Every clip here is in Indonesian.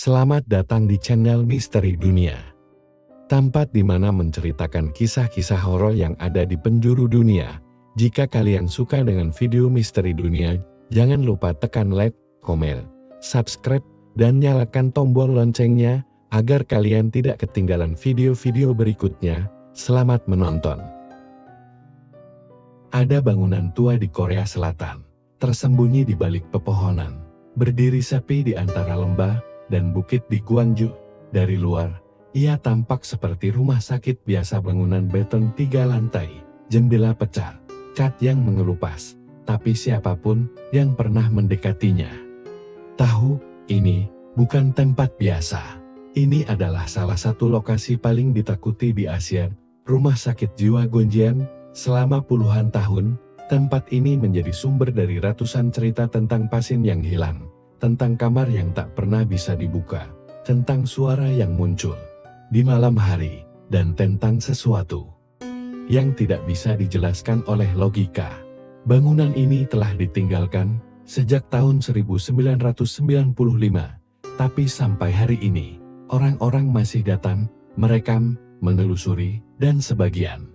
Selamat datang di channel Misteri Dunia. Tempat di mana menceritakan kisah-kisah horor yang ada di penjuru dunia. Jika kalian suka dengan video Misteri Dunia, jangan lupa tekan like, komen, subscribe, dan nyalakan tombol loncengnya agar kalian tidak ketinggalan video-video berikutnya. Selamat menonton. Ada bangunan tua di Korea Selatan, tersembunyi di balik pepohonan, berdiri sepi di antara lembah dan bukit di Gwangju. Dari luar, ia tampak seperti rumah sakit biasa, bangunan beton 3 lantai, jendela pecah, cat yang mengelupas, tapi siapapun yang pernah mendekatinya tahu, ini bukan tempat biasa. Ini adalah salah satu lokasi paling ditakuti di Asia, rumah sakit jiwa Gonjiam. Selama puluhan tahun, tempat ini menjadi sumber dari ratusan cerita tentang pasien yang hilang, tentang kamar yang tak pernah bisa dibuka, tentang suara yang muncul di malam hari, dan tentang sesuatu yang tidak bisa dijelaskan oleh logika. Bangunan ini telah ditinggalkan sejak tahun 1995, tapi sampai hari ini, orang-orang masih datang, merekam, menelusuri, dan sebagian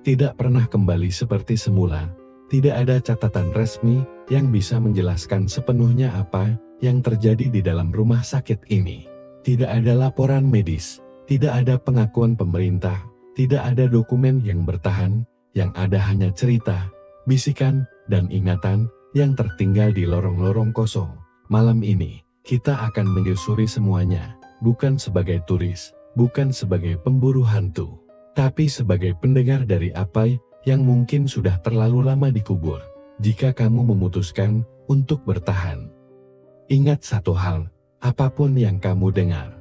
tidak pernah kembali seperti semula. Tidak ada catatan resmi yang bisa menjelaskan sepenuhnya apa yang terjadi di dalam rumah sakit ini. Tidak ada laporan medis, tidak ada pengakuan pemerintah, tidak ada dokumen yang bertahan, yang ada hanya cerita, bisikan, dan ingatan yang tertinggal di lorong-lorong kosong. Malam ini, kita akan menyusuri semuanya, bukan sebagai turis, bukan sebagai pemburu hantu, tapi sebagai pendengar dari apa yang mungkin sudah terlalu lama dikubur. Jika kamu memutuskan untuk bertahan, ingat satu hal, apapun yang kamu dengar,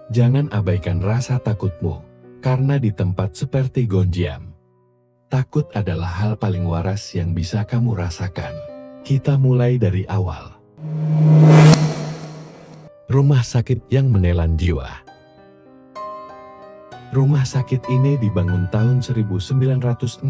jangan abaikan rasa takutmu, karena di tempat seperti Gonjiam, takut adalah hal paling waras yang bisa kamu rasakan. Kita mulai dari awal. Rumah sakit yang menelan jiwa. Rumah sakit ini dibangun tahun 1961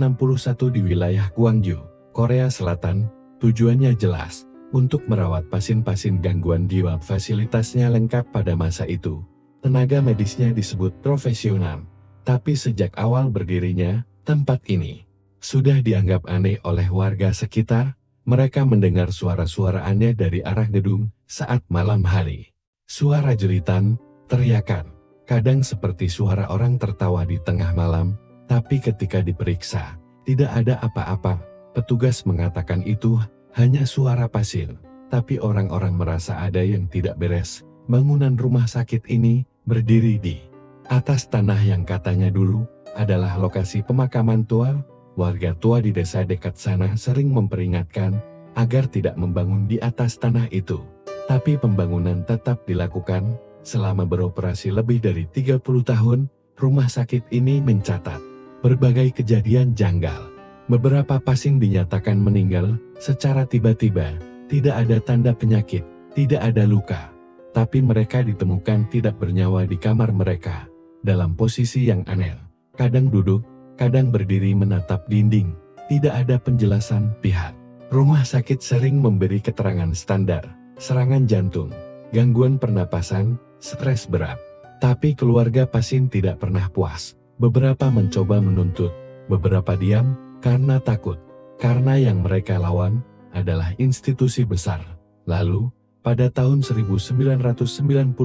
di wilayah Gwangju, Korea Selatan. Tujuannya jelas, untuk merawat pasien-pasien gangguan jiwa. Fasilitasnya lengkap pada masa itu. Tenaga medisnya disebut profesional. Tapi sejak awal berdirinya, tempat ini sudah dianggap aneh oleh warga sekitar. Mereka mendengar suara-suara aneh dari arah gedung saat malam hari. Suara jeritan, teriakan, kadang seperti suara orang tertawa di tengah malam, tapi ketika diperiksa, tidak ada apa-apa. Petugas mengatakan itu hanya suara pasien, tapi orang-orang merasa ada yang tidak beres. Bangunan rumah sakit ini berdiri di atas tanah yang katanya dulu adalah lokasi pemakaman tua. Warga tua di desa dekat sana sering memperingatkan agar tidak membangun di atas tanah itu, tapi pembangunan tetap dilakukan. Selama beroperasi lebih dari 30 tahun, rumah sakit ini mencatat berbagai kejadian janggal. Beberapa pasien dinyatakan meninggal secara tiba-tiba, tidak ada tanda penyakit, tidak ada luka, tapi mereka ditemukan tidak bernyawa di kamar mereka, dalam posisi yang aneh, kadang duduk, kadang berdiri menatap dinding. Tidak ada penjelasan pihak rumah sakit. Sering memberi keterangan standar, serangan jantung, gangguan pernapasan, stres berat. Tapi keluarga pasien tidak pernah puas. Beberapa mencoba menuntut, beberapa diam karena takut, karena yang mereka lawan adalah institusi besar. Lalu, pada tahun 1995,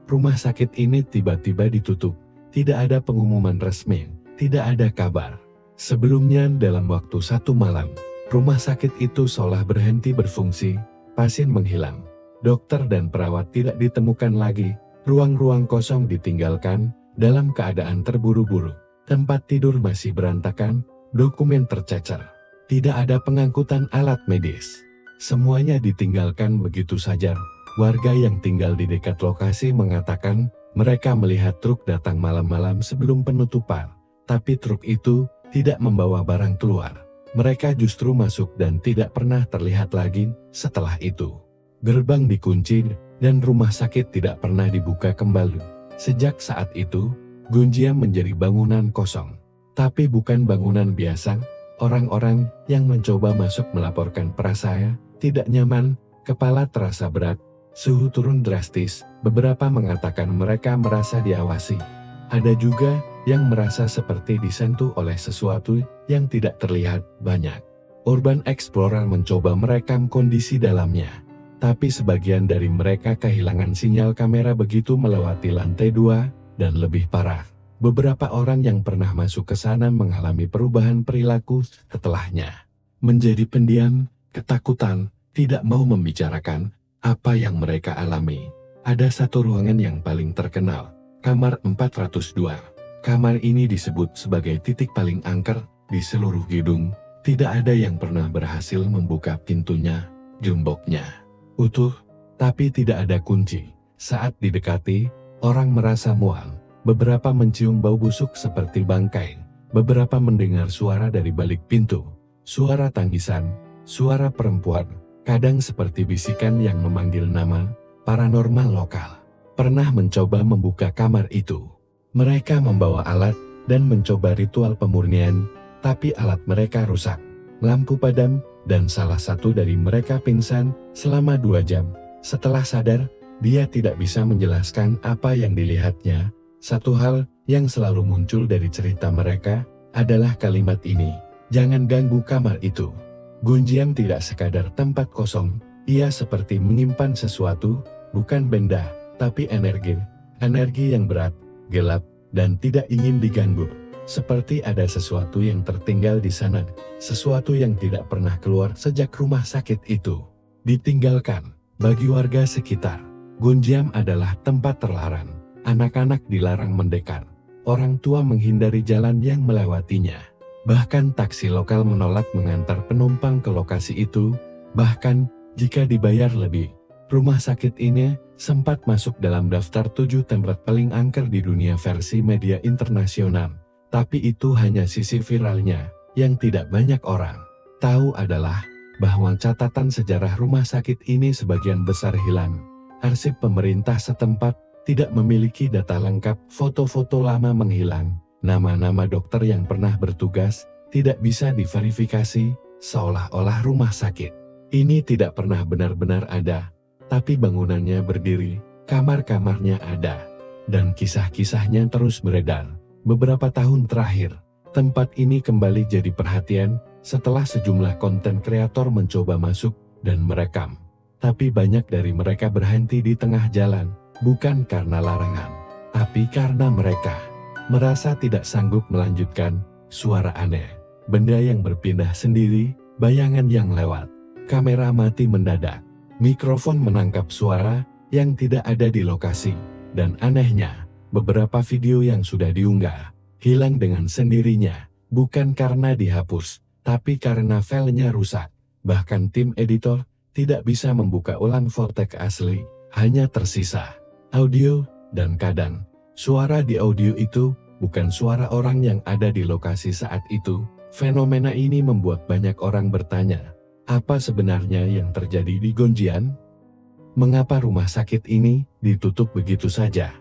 rumah sakit ini tiba-tiba ditutup. Tidak ada pengumuman resmi, tidak ada kabar. Sebelumnya, dalam waktu 1 malam, rumah sakit itu seolah berhenti berfungsi. Pasien menghilang, dokter dan perawat tidak ditemukan lagi, ruang-ruang kosong ditinggalkan dalam keadaan terburu-buru, tempat tidur masih berantakan, dokumen tercecer, tidak ada pengangkutan alat medis. Semuanya ditinggalkan begitu saja. Warga yang tinggal di dekat lokasi mengatakan mereka melihat truk datang malam-malam sebelum penutupan, tapi truk itu tidak membawa barang keluar. Mereka justru masuk dan tidak pernah terlihat lagi. Setelah itu, gerbang dikunci dan rumah sakit tidak pernah dibuka kembali. Sejak saat itu, Gonjiam menjadi bangunan kosong. Tapi bukan bangunan biasa. Orang-orang yang mencoba masuk melaporkan perasaan tidak nyaman, kepala terasa berat, Suhu turun drastis, beberapa mengatakan mereka merasa diawasi. Ada juga yang merasa seperti disentuh oleh sesuatu yang tidak terlihat banyak. Urban Explorer mencoba merekam kondisi dalamnya, tapi sebagian dari mereka kehilangan sinyal kamera begitu melewati lantai 2, dan lebih parah, beberapa orang yang pernah masuk ke sana mengalami perubahan perilaku setelahnya. Menjadi pendiam, ketakutan, tidak mau membicarakan apa yang mereka alami. Ada satu ruangan yang paling terkenal, kamar 402. Kamar ini disebut sebagai titik paling angker di seluruh gedung. Tidak ada yang pernah berhasil membuka pintunya, gemboknya utuh, tapi tidak ada kunci. Saat didekati, orang merasa mual. Beberapa mencium bau busuk seperti bangkai. Beberapa mendengar suara dari balik pintu. Suara tangisan, suara perempuan, kadang seperti bisikan yang memanggil nama. Paranormal lokal pernah mencoba membuka kamar itu. Mereka membawa alat dan mencoba ritual pemurnian, tapi alat mereka rusak. Lampu padam, dan salah satu dari mereka pingsan selama 2 jam. Setelah sadar, dia tidak bisa menjelaskan apa yang dilihatnya. Satu hal yang selalu muncul dari cerita mereka adalah kalimat ini, "Jangan ganggu kamar itu." Gonjiam tidak sekadar tempat kosong, ia seperti menyimpan sesuatu, bukan benda, tapi energi. Energi yang berat, gelap, dan tidak ingin diganggu. Seperti ada sesuatu yang tertinggal di sana, sesuatu yang tidak pernah keluar sejak rumah sakit itu ditinggalkan. Bagi warga sekitar, Gonjiam adalah tempat terlarang. Anak-anak dilarang mendekat, orang tua menghindari jalan yang melewatinya. Bahkan taksi lokal menolak mengantar penumpang ke lokasi itu, bahkan jika dibayar lebih. Rumah sakit ini sempat masuk dalam daftar 7 tempat paling angker di dunia versi media internasional. Tapi itu hanya sisi viralnya, yang tidak banyak orang tahu adalah bahwa catatan sejarah rumah sakit ini sebagian besar hilang. Arsip pemerintah setempat tidak memiliki data lengkap, foto-foto lama menghilang, nama-nama dokter yang pernah bertugas tidak bisa diverifikasi, seolah-olah rumah sakit ini tidak pernah benar-benar ada. Tapi bangunannya berdiri, kamar-kamarnya ada, dan kisah-kisahnya terus beredar. Beberapa tahun terakhir, tempat ini kembali jadi perhatian setelah sejumlah konten kreator mencoba masuk dan merekam. Tapi banyak dari mereka berhenti di tengah jalan, bukan karena larangan, tapi karena mereka merasa tidak sanggup melanjutkan. Suara aneh, benda yang berpindah sendiri, bayangan yang lewat, kamera mati mendadak. Mikrofon menangkap suara yang tidak ada di lokasi, dan anehnya, beberapa video yang sudah diunggah hilang dengan sendirinya, bukan karena dihapus, tapi karena filenya rusak. Bahkan tim editor tidak bisa membuka ulang footage asli, hanya tersisa audio, dan kadang suara di audio itu bukan suara orang yang ada di lokasi saat itu. Fenomena ini membuat banyak orang bertanya, apa sebenarnya yang terjadi di Gonjiam? Mengapa rumah sakit ini ditutup begitu saja?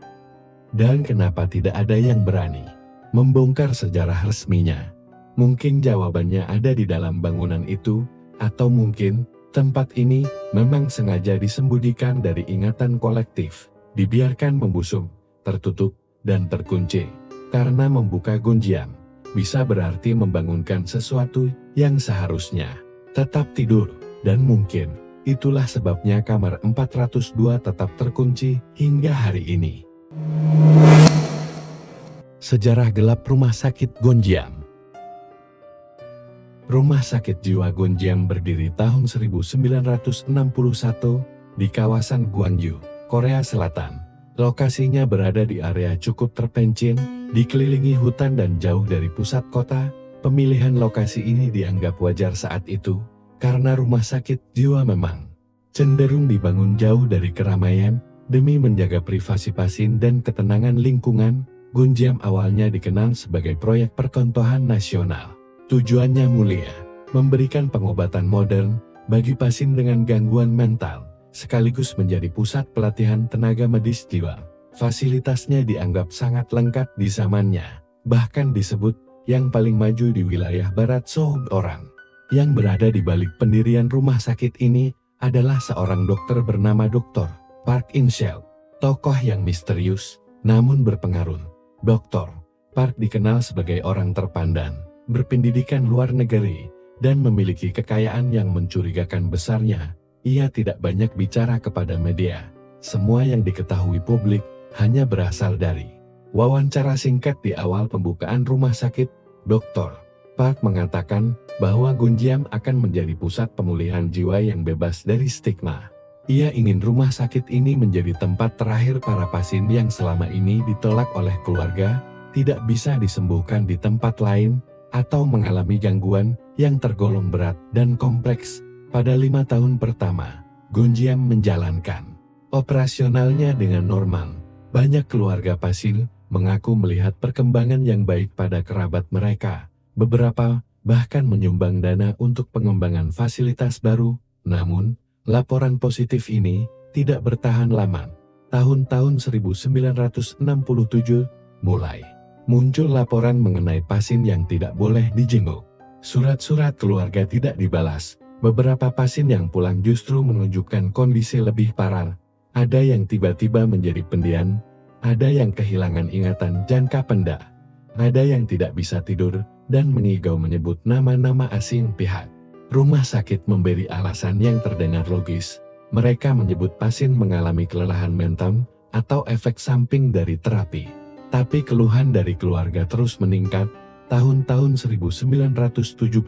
Dan kenapa tidak ada yang berani membongkar sejarah resminya? Mungkin jawabannya ada di dalam bangunan itu, atau mungkin tempat ini memang sengaja disembunyikan dari ingatan kolektif, dibiarkan membusuk, tertutup, dan terkunci. Karena membuka Gonjiam bisa berarti membangunkan sesuatu yang seharusnya tetap tidur, dan mungkin itulah sebabnya kamar 402 tetap terkunci hingga hari ini. Sejarah gelap Rumah Sakit Gonjiam. Rumah Sakit Jiwa Gonjiam berdiri tahun 1961 di kawasan Gwangju, Korea Selatan. Lokasinya berada di area cukup terpencil, dikelilingi hutan dan jauh dari pusat kota. Pemilihan lokasi ini dianggap wajar saat itu, karena rumah sakit jiwa memang cenderung dibangun jauh dari keramaian, demi menjaga privasi pasien dan ketenangan lingkungan. Gonjiam awalnya dikenal sebagai proyek percontohan nasional. Tujuannya mulia, memberikan pengobatan modern bagi pasien dengan gangguan mental, sekaligus menjadi pusat pelatihan tenaga medis jiwa. Fasilitasnya dianggap sangat lengkap di zamannya, bahkan disebut yang paling maju di wilayah barat. Seorang yang berada di balik pendirian rumah sakit ini adalah seorang dokter bernama Dr. Park In-sel, tokoh yang misterius namun berpengaruh. Dr. Park dikenal sebagai orang terpandang, berpendidikan luar negeri, dan memiliki kekayaan yang mencurigakan besarnya. Ia tidak banyak bicara kepada media. Semua yang diketahui publik hanya berasal dari wawancara singkat di awal pembukaan rumah sakit. Dr. Park mengatakan bahwa Gonjiam akan menjadi pusat pemulihan jiwa yang bebas dari stigma. Ia ingin rumah sakit ini menjadi tempat terakhir para pasien yang selama ini ditolak oleh keluarga, tidak bisa disembuhkan di tempat lain, atau mengalami gangguan yang tergolong berat dan kompleks. Pada 5 tahun pertama, Gonjiam menjalankan operasionalnya dengan normal. Banyak keluarga pasien mengaku melihat perkembangan yang baik pada kerabat mereka. Beberapa bahkan menyumbang dana untuk pengembangan fasilitas baru. Namun, laporan positif ini tidak bertahan lama. Tahun-tahun 1967, mulai muncul laporan mengenai pasien yang tidak boleh dijenguk. Surat-surat keluarga tidak dibalas. Beberapa pasien yang pulang justru menunjukkan kondisi lebih parah. Ada yang tiba-tiba menjadi pendiam, ada yang kehilangan ingatan jangka pendek, ada yang tidak bisa tidur, dan mengigau menyebut nama-nama asing pihak. Rumah sakit memberi alasan yang terdengar logis. Mereka menyebut pasien mengalami kelelahan mental atau efek samping dari terapi. Tapi keluhan dari keluarga terus meningkat. Tahun-tahun 1972,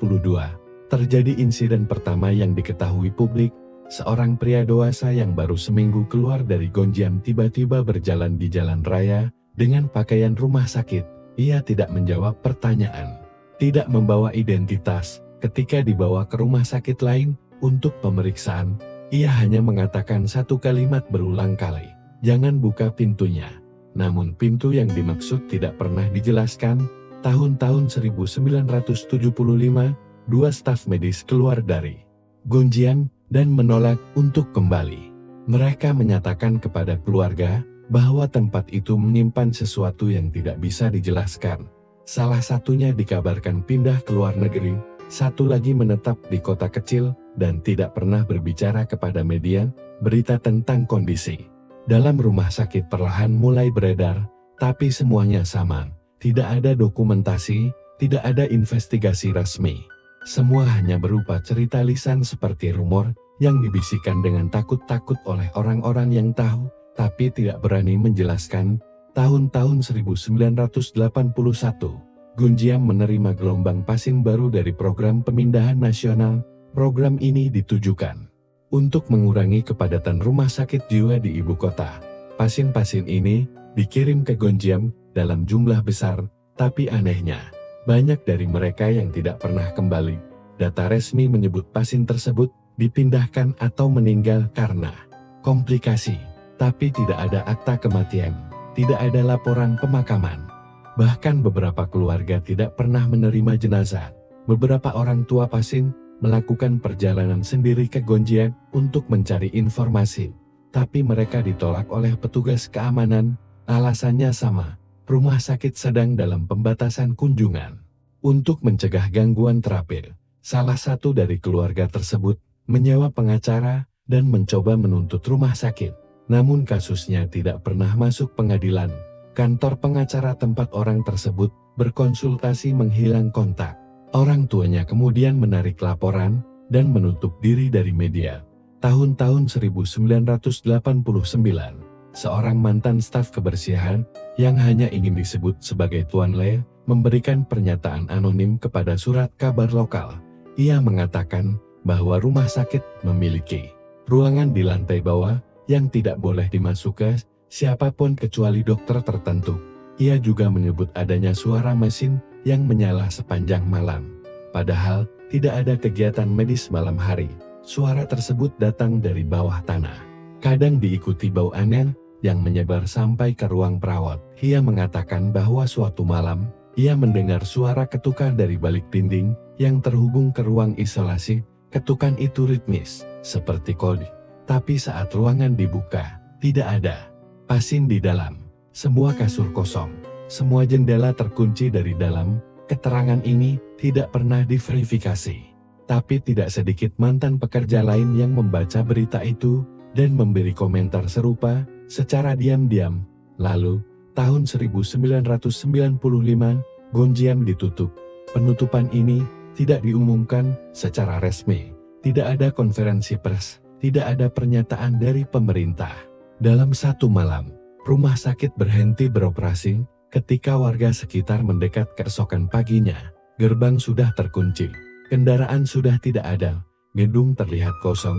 terjadi insiden pertama yang diketahui publik. Seorang pria dewasa yang baru seminggu keluar dari Gonjiam tiba-tiba berjalan di jalan raya dengan pakaian rumah sakit. Ia tidak menjawab pertanyaan, tidak membawa identitas. Ketika dibawa ke rumah sakit lain untuk pemeriksaan, ia hanya mengatakan satu kalimat berulang kali, "Jangan buka pintunya." Namun pintu yang dimaksud tidak pernah dijelaskan. Tahun-tahun 1975, 2 staf medis keluar dari Gonjiam dan menolak untuk kembali. Mereka menyatakan kepada keluarga bahwa tempat itu menyimpan sesuatu yang tidak bisa dijelaskan. Salah satunya dikabarkan pindah ke luar negeri, satu lagi menetap di kota kecil dan tidak pernah berbicara kepada media. Berita tentang kondisi dalam rumah sakit perlahan mulai beredar, tapi semuanya sama. Tidak ada dokumentasi, tidak ada investigasi resmi. Semua hanya berupa cerita lisan seperti rumor yang dibisikkan dengan takut-takut oleh orang-orang yang tahu, tapi tidak berani menjelaskan. Tahun-tahun 1981, Gonjiam menerima gelombang pasien baru dari program pemindahan nasional. Program ini ditujukan untuk mengurangi kepadatan rumah sakit jiwa di ibu kota. Pasien-pasien ini dikirim ke Gonjiam dalam jumlah besar, tapi anehnya, banyak dari mereka yang tidak pernah kembali. Data resmi menyebut pasien tersebut dipindahkan atau meninggal karena komplikasi, tapi tidak ada akta kematian, tidak ada laporan pemakaman. Bahkan beberapa keluarga tidak pernah menerima jenazah. Beberapa orang tua pasien melakukan perjalanan sendiri ke Gonjiam untuk mencari informasi, tapi mereka ditolak oleh petugas keamanan. Alasannya sama, rumah sakit sedang dalam pembatasan kunjungan. Untuk mencegah gangguan terapi, salah satu dari keluarga tersebut menyewa pengacara dan mencoba menuntut rumah sakit. Namun kasusnya tidak pernah masuk pengadilan. Kantor pengacara tempat orang tersebut berkonsultasi menghilang kontak. Orang tuanya kemudian menarik laporan dan menutup diri dari media. Tahun-tahun 1989, seorang mantan staf kebersihan yang hanya ingin disebut sebagai Tuan Le memberikan pernyataan anonim kepada surat kabar lokal. Ia mengatakan bahwa rumah sakit memiliki ruangan di lantai bawah yang tidak boleh dimasuki siapapun kecuali dokter tertentu. Ia juga menyebut adanya suara mesin yang menyala sepanjang malam. Padahal tidak ada kegiatan medis malam hari. Suara tersebut datang dari bawah tanah. Kadang diikuti bau aneh yang menyebar sampai ke ruang perawat. Ia mengatakan bahwa suatu malam, ia mendengar suara ketukan dari balik dinding yang terhubung ke ruang isolasi. Ketukan itu ritmis, seperti kode. Tapi saat ruangan dibuka, tidak ada pasien di dalam. Semua kasur kosong, semua jendela terkunci dari dalam. Keterangan ini tidak pernah diverifikasi. Tapi tidak sedikit mantan pekerja lain yang membaca berita itu dan memberi komentar serupa secara diam-diam. Lalu, tahun 1995, Gonjiam ditutup. Penutupan ini tidak diumumkan secara resmi. Tidak ada konferensi pers, tidak ada pernyataan dari pemerintah. Dalam satu malam, rumah sakit berhenti beroperasi ketika warga sekitar mendekat keesokan paginya. Gerbang sudah terkunci, kendaraan sudah tidak ada, gedung terlihat kosong,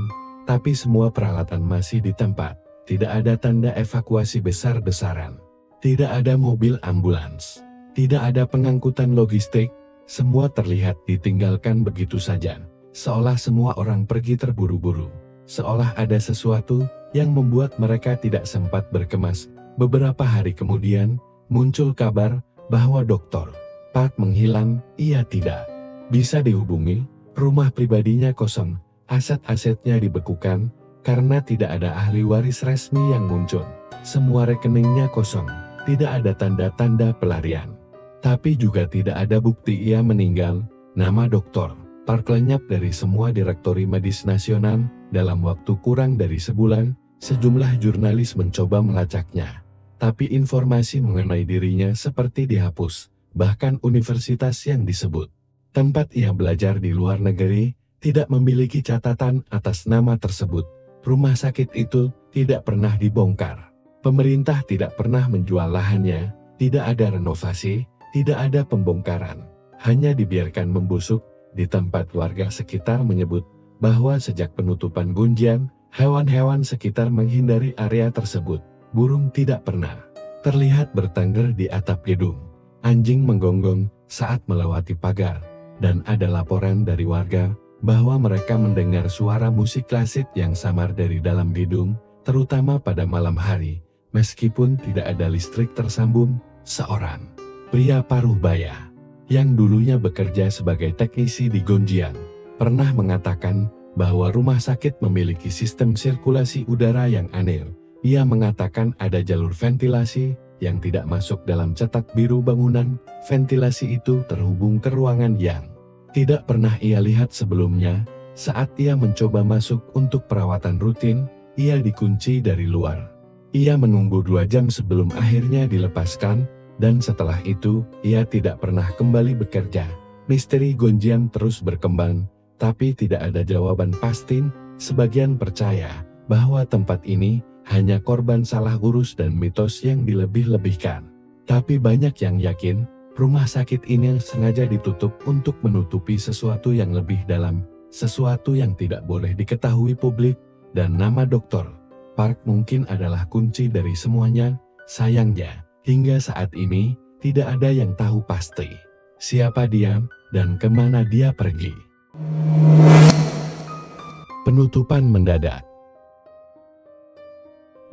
tapi semua peralatan masih di tempat. Tidak ada tanda evakuasi besar-besaran. Tidak ada mobil ambulans. Tidak ada pengangkutan logistik. Semua terlihat ditinggalkan begitu saja. Seolah semua orang pergi terburu-buru. Seolah ada sesuatu yang membuat mereka tidak sempat berkemas. Beberapa hari kemudian, muncul kabar bahwa Dr. Park menghilang. Ia tidak bisa dihubungi, rumah pribadinya kosong, aset-asetnya dibekukan, karena tidak ada ahli waris resmi yang muncul. Semua rekeningnya kosong, tidak ada tanda-tanda pelarian. Tapi juga tidak ada bukti ia meninggal. Nama Dr. Park lenyap dari semua direktori medis nasional. Dalam waktu kurang dari sebulan, sejumlah jurnalis mencoba melacaknya. Tapi informasi mengenai dirinya seperti dihapus. Bahkan universitas yang disebut tempat ia belajar di luar negeri tidak memiliki catatan atas nama tersebut. Rumah sakit itu tidak pernah dibongkar. Pemerintah tidak pernah menjual lahannya, tidak ada renovasi, tidak ada pembongkaran. Hanya dibiarkan membusuk. Di tempat warga sekitar menyebut bahwa sejak penutupan Gonjiam, hewan-hewan sekitar menghindari area tersebut. Burung tidak pernah terlihat bertengger di atap gedung. Anjing menggonggong saat melewati pagar. Dan ada laporan dari warga bahwa mereka mendengar suara musik klasik yang samar dari dalam gedung, terutama pada malam hari. Meskipun tidak ada listrik tersambung, seorang pria paruh baya yang dulunya bekerja sebagai teknisi di Gonjiam, pernah mengatakan bahwa rumah sakit memiliki sistem sirkulasi udara yang aneh. Ia mengatakan ada jalur ventilasi yang tidak masuk dalam cetak biru bangunan. Ventilasi itu terhubung ke ruangan yang tidak pernah ia lihat sebelumnya. Saat ia mencoba masuk untuk perawatan rutin, ia dikunci dari luar. Ia menunggu 2 jam sebelum akhirnya dilepaskan. Dan setelah itu, ia tidak pernah kembali bekerja. Misteri Gonjiam terus berkembang, tapi tidak ada jawaban pasti. Sebagian percaya bahwa tempat ini hanya korban salah urus dan mitos yang dilebih-lebihkan. Tapi banyak yang yakin, rumah sakit ini sengaja ditutup untuk menutupi sesuatu yang lebih dalam, sesuatu yang tidak boleh diketahui publik, dan nama Dr. Park mungkin adalah kunci dari semuanya. Sayangnya, hingga saat ini, tidak ada yang tahu pasti siapa dia dan kemana dia pergi. Penutupan mendadak.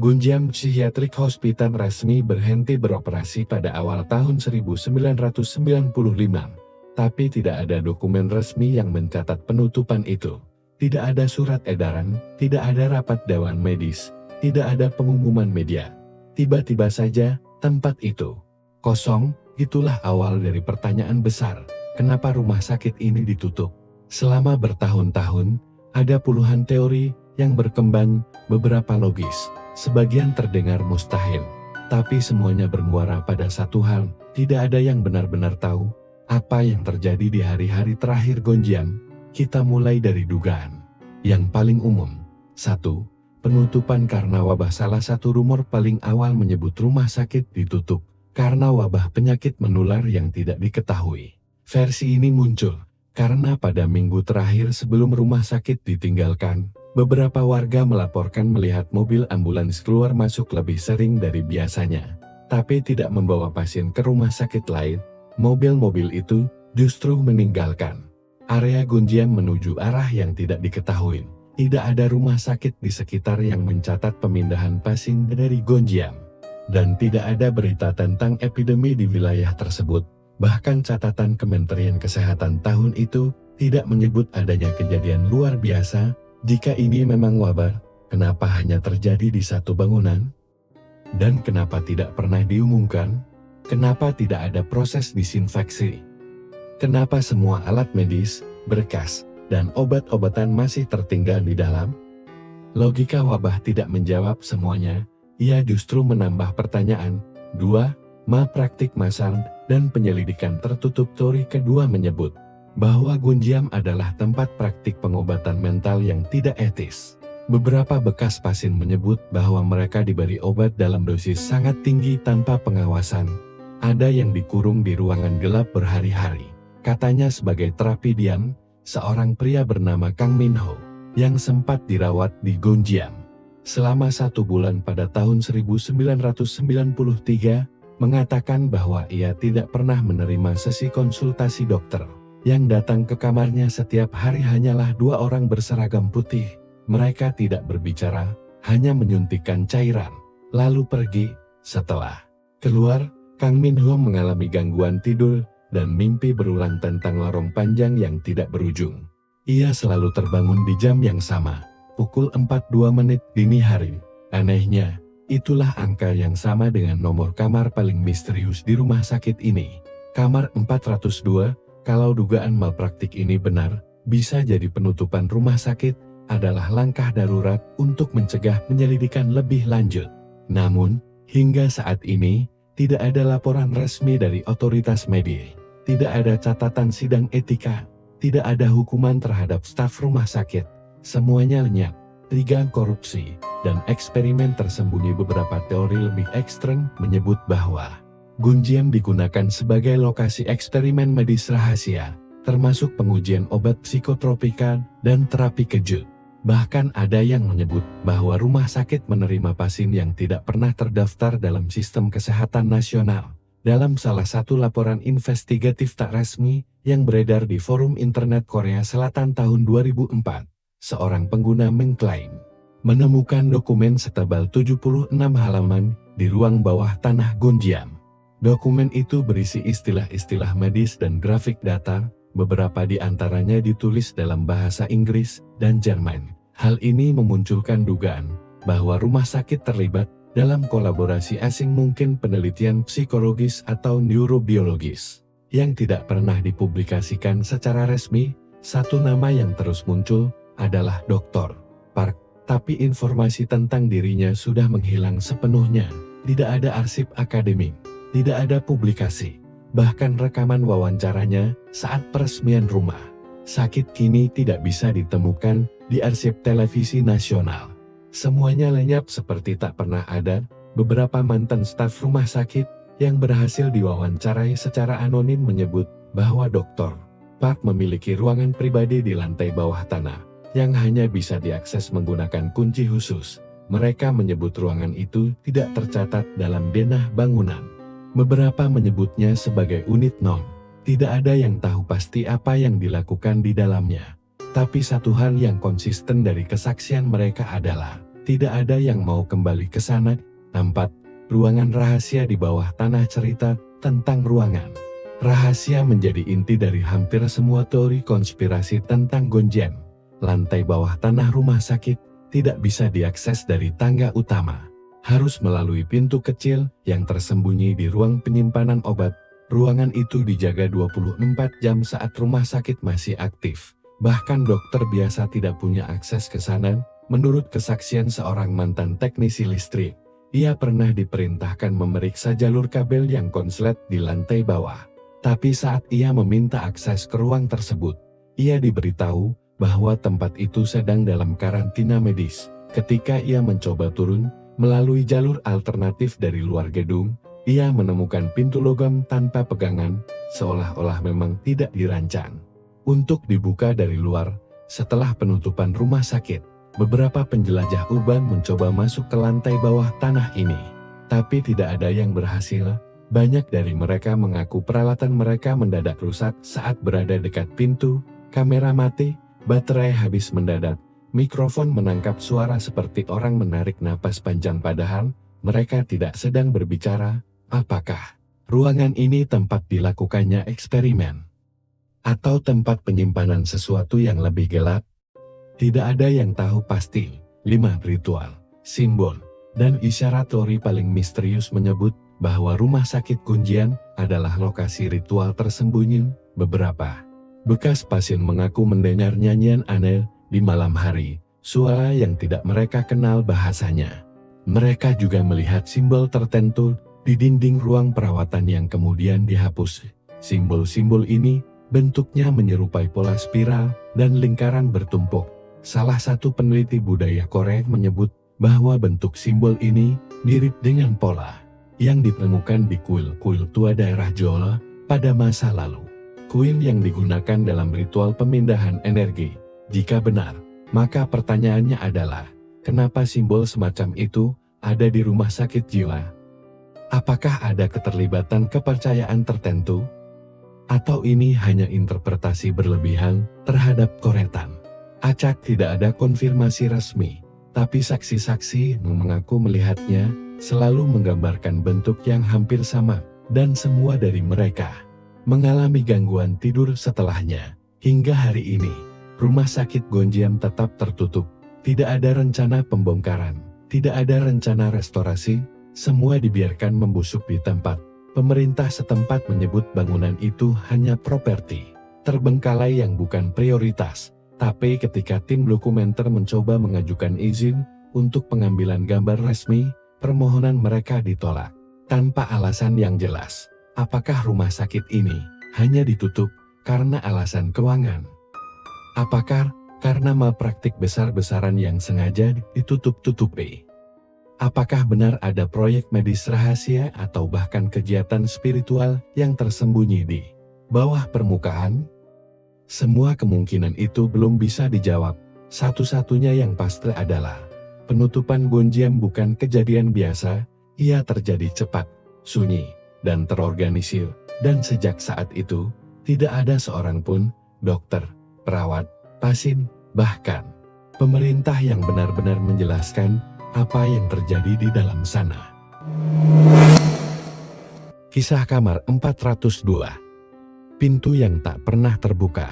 Gonjiam Psychiatric Hospital resmi berhenti beroperasi pada awal tahun 1995, tapi tidak ada dokumen resmi yang mencatat penutupan itu. Tidak ada surat edaran, tidak ada rapat dewan medis, tidak ada pengumuman media. Tiba-tiba saja, tempat itu kosong. Itulah awal dari pertanyaan besar, kenapa rumah sakit ini ditutup? Selama bertahun-tahun, ada puluhan teori yang berkembang, beberapa logis, sebagian terdengar mustahil. Tapi semuanya bermuara pada satu hal, tidak ada yang benar-benar tahu apa yang terjadi di hari-hari terakhir Gonjiam. Kita mulai dari dugaan yang paling umum. 1. Penutupan karena wabah. Salah satu rumor paling awal menyebut rumah sakit ditutup karena wabah penyakit menular yang tidak diketahui. Versi ini muncul karena pada minggu terakhir sebelum rumah sakit ditinggalkan, beberapa warga melaporkan melihat mobil ambulans keluar masuk lebih sering dari biasanya, tapi tidak membawa pasien ke rumah sakit lain. Mobil-mobil itu justru meninggalkan area Gonjiam menuju arah yang tidak diketahui. Tidak ada rumah sakit di sekitar yang mencatat pemindahan pasien dari Gonjiam. Dan tidak ada berita tentang epidemi di wilayah tersebut. Bahkan catatan Kementerian Kesehatan tahun itu tidak menyebut adanya kejadian luar biasa. Jika ini memang wabah, kenapa hanya terjadi di satu bangunan? Dan kenapa tidak pernah diumumkan? Kenapa tidak ada proses disinfeksi? Kenapa semua alat medis, berkas, dan obat-obatan masih tertinggal di dalam? Logika wabah tidak menjawab semuanya, ia justru menambah pertanyaan. 2. Malpraktik massal dan penyelidikan tertutup. Teori kedua menyebut bahwa Gunjiam adalah tempat praktik pengobatan mental yang tidak etis. Beberapa bekas pasien menyebut bahwa mereka diberi obat dalam dosis sangat tinggi tanpa pengawasan. Ada yang dikurung di ruangan gelap berhari-hari. Katanya sebagai terapi diam, seorang pria bernama Kang Minho yang sempat dirawat di Gunjiam selama 1 bulan pada tahun 1993, mengatakan bahwa ia tidak pernah menerima sesi konsultasi dokter. Yang datang ke kamarnya setiap hari hanyalah 2 orang berseragam putih. Mereka tidak berbicara, hanya menyuntikkan cairan, lalu pergi. Setelah keluar, Kang Minho mengalami gangguan tidur dan mimpi berulang tentang lorong panjang yang tidak berujung. Ia selalu terbangun di jam yang sama, pukul 4:02 dini hari. Anehnya, itulah angka yang sama dengan nomor kamar paling misterius di rumah sakit ini. Kamar 402, kalau dugaan malpraktik ini benar, bisa jadi penutupan rumah sakit adalah langkah darurat untuk mencegah penyelidikan lebih lanjut. Namun, hingga saat ini, tidak ada laporan resmi dari otoritas medis, tidak ada catatan sidang etika, tidak ada hukuman terhadap staf rumah sakit. Semuanya lenyap. 3. Korupsi dan eksperimen tersembunyi. Beberapa teori lebih ekstrem menyebut bahwa Gunjiam digunakan sebagai lokasi eksperimen medis rahasia, termasuk pengujian obat psikotropika dan terapi kejut. Bahkan ada yang menyebut bahwa rumah sakit menerima pasien yang tidak pernah terdaftar dalam sistem kesehatan nasional. Dalam salah satu laporan investigatif tak resmi yang beredar di forum internet Korea Selatan tahun 2004, seorang pengguna mengklaim menemukan dokumen setebal 76 halaman di ruang bawah tanah Gunjiam. Dokumen itu berisi istilah-istilah medis dan grafik data, beberapa di antaranya ditulis dalam bahasa Inggris dan Jerman. Hal ini memunculkan dugaan bahwa rumah sakit terlibat dalam kolaborasi asing, mungkin penelitian psikologis atau neurobiologis, yang tidak pernah dipublikasikan secara resmi. Satu nama yang terus muncul adalah Dr. Park, tapi informasi tentang dirinya sudah menghilang sepenuhnya. Tidak ada arsip akademik, tidak ada publikasi, bahkan rekaman wawancaranya saat peresmian rumah sakit kini tidak bisa ditemukan di arsip televisi nasional. Semuanya lenyap seperti tak pernah ada. Beberapa mantan staf rumah sakit yang berhasil diwawancarai secara anonim menyebut bahwa Dr. Park memiliki ruangan pribadi di lantai bawah tanah yang hanya bisa diakses menggunakan kunci khusus. Mereka menyebut ruangan itu tidak tercatat dalam denah bangunan. Beberapa menyebutnya sebagai unit non. Tidak ada yang tahu pasti apa yang dilakukan di dalamnya. Tapi satu hal yang konsisten dari kesaksian mereka adalah tidak ada yang mau kembali ke sana. 4. Ruangan rahasia di bawah tanah. Cerita tentang ruangan rahasia menjadi inti dari hampir semua teori konspirasi tentang Gunjiam. Lantai bawah tanah rumah sakit tidak bisa diakses dari tangga utama. Harus melalui pintu kecil yang tersembunyi di ruang penyimpanan obat. Ruangan itu dijaga 24 jam saat rumah sakit masih aktif. Bahkan dokter biasa tidak punya akses ke sana. Menurut kesaksian seorang mantan teknisi listrik, ia pernah diperintahkan memeriksa jalur kabel yang konslet di lantai bawah. Tapi saat ia meminta akses ke ruang tersebut, ia diberitahu bahwa tempat itu sedang dalam karantina medis. Ketika ia mencoba turun melalui jalur alternatif dari luar gedung, ia menemukan pintu logam tanpa pegangan, seolah-olah memang tidak dirancang untuk dibuka dari luar. Setelah penutupan rumah sakit, beberapa penjelajah urban mencoba masuk ke lantai bawah tanah ini, tapi tidak ada yang berhasil. Banyak dari mereka mengaku peralatan mereka mendadak rusak saat berada dekat pintu, kamera mati, baterai habis mendadak, mikrofon menangkap suara seperti orang menarik napas panjang padahal mereka tidak sedang berbicara. Apakah ruangan ini tempat dilakukannya eksperimen? Atau tempat penyimpanan sesuatu yang lebih gelap? Tidak ada yang tahu pasti. 5. Ritual, simbol, dan isyarat. Teori paling misterius menyebut bahwa rumah sakit Gunjiam adalah lokasi ritual tersembunyi. Beberapa Bekas pasien mengaku mendengar nyanyian aneh di malam hari, suara yang tidak mereka kenal bahasanya. Mereka juga melihat simbol tertentu di dinding ruang perawatan yang kemudian dihapus. Simbol-simbol ini bentuknya menyerupai pola spiral dan lingkaran bertumpuk. Salah satu peneliti budaya Korea menyebut bahwa bentuk simbol ini mirip dengan pola yang ditemukan di kuil-kuil tua daerah Jawa pada masa lalu. Kuil yang digunakan dalam ritual pemindahan energi. Jika benar, maka pertanyaannya adalah, kenapa simbol semacam itu ada di rumah sakit jiwa? Apakah ada keterlibatan kepercayaan tertentu? Atau ini hanya interpretasi berlebihan terhadap koretan? Acak tidak ada konfirmasi resmi, tapi saksi-saksi yang mengaku melihatnya selalu menggambarkan bentuk yang hampir sama, dan semua dari mereka mengalami gangguan tidur setelahnya. Hingga hari ini, rumah sakit Gonjiam tetap tertutup. Tidak ada rencana pembongkaran, tidak ada rencana restorasi, semua dibiarkan membusuk di tempat. Pemerintah setempat menyebut bangunan itu hanya properti terbengkalai yang bukan prioritas. Tapi ketika tim dokumenter mencoba mengajukan izin untuk pengambilan gambar resmi, permohonan mereka ditolak tanpa alasan yang jelas. Apakah rumah sakit ini hanya ditutup karena alasan keuangan? Apakah karena malpraktik besar-besaran yang sengaja ditutup-tutupi? Apakah benar ada proyek medis rahasia atau bahkan kegiatan spiritual yang tersembunyi di bawah permukaan? Semua kemungkinan itu belum bisa dijawab. Satu-satunya yang pasti adalah penutupan Gonjiam bukan kejadian biasa. Ia terjadi cepat, sunyi, dan terorganisir. Dan sejak saat itu, tidak ada seorang pun, dokter, perawat, pasien, bahkan pemerintah yang benar-benar menjelaskan apa yang terjadi di dalam sana. Kisah kamar 402. Pintu yang tak pernah terbuka.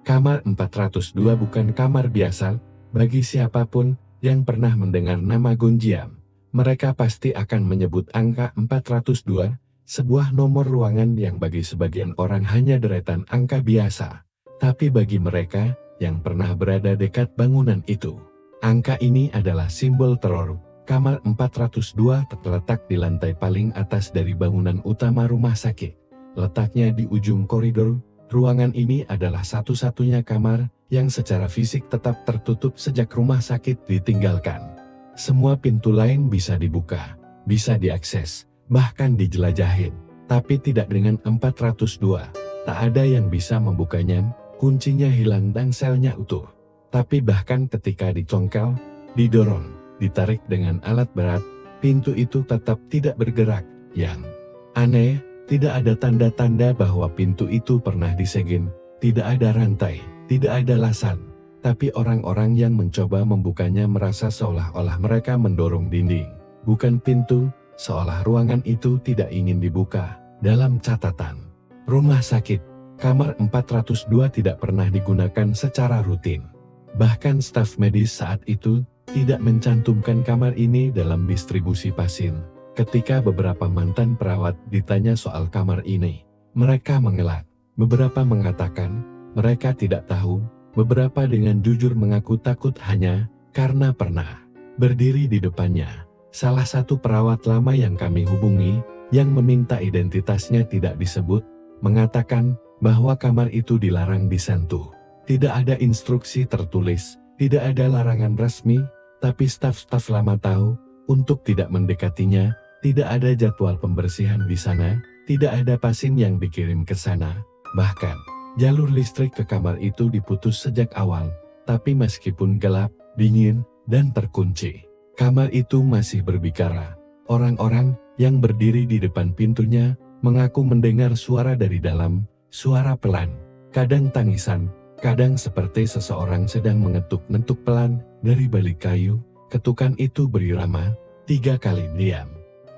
Kamar 402 bukan kamar biasa. Bagi siapapun yang pernah mendengar nama Gonjiam, mereka pasti akan menyebut angka 402, sebuah nomor ruangan yang bagi sebagian orang hanya deretan angka biasa. Tapi bagi mereka yang pernah berada dekat bangunan itu, angka ini adalah simbol teror. Kamar 402 terletak di lantai paling atas dari bangunan utama rumah sakit. Letaknya di ujung koridor, ruangan ini adalah satu-satunya kamar yang secara fisik tetap tertutup sejak rumah sakit ditinggalkan. Semua pintu lain bisa dibuka, bisa diakses, bahkan dijelajahin. Tapi tidak dengan 402. Tak ada yang bisa membukanya, kuncinya hilang dan selnya utuh. Tapi bahkan ketika dicongkel, didorong, ditarik dengan alat berat, pintu itu tetap tidak bergerak. Yang aneh, tidak ada tanda-tanda bahwa pintu itu pernah disegel, tidak ada rantai, tidak ada lasan. Tapi orang-orang yang mencoba membukanya merasa seolah-olah mereka mendorong dinding, bukan pintu, seolah ruangan itu tidak ingin dibuka. Dalam catatan rumah sakit, kamar 402 tidak pernah digunakan secara rutin. Bahkan staf medis saat itu tidak mencantumkan kamar ini dalam distribusi pasien. Ketika beberapa mantan perawat ditanya soal kamar ini, mereka mengelak. Beberapa mengatakan mereka tidak tahu, beberapa dengan jujur mengaku takut hanya karena pernah berdiri di depannya. Salah satu perawat lama yang kami hubungi, yang meminta identitasnya tidak disebut, mengatakan bahwa kamar itu dilarang disentuh. Tidak ada instruksi tertulis, tidak ada larangan resmi, tapi staf-staf lama tahu untuk tidak mendekatinya. Tidak ada jadwal pembersihan di sana, tidak ada pasien yang dikirim ke sana. Bahkan, jalur listrik ke kamar itu diputus sejak awal. Tapi meskipun gelap, dingin, dan terkunci, kamar itu masih berbicara. Orang-orang yang berdiri di depan pintunya mengaku mendengar suara dari dalam, suara pelan, kadang tangisan, kadang seperti seseorang sedang mengetuk-ngetuk pelan dari balik kayu. Ketukan itu berirama 3 kali diam,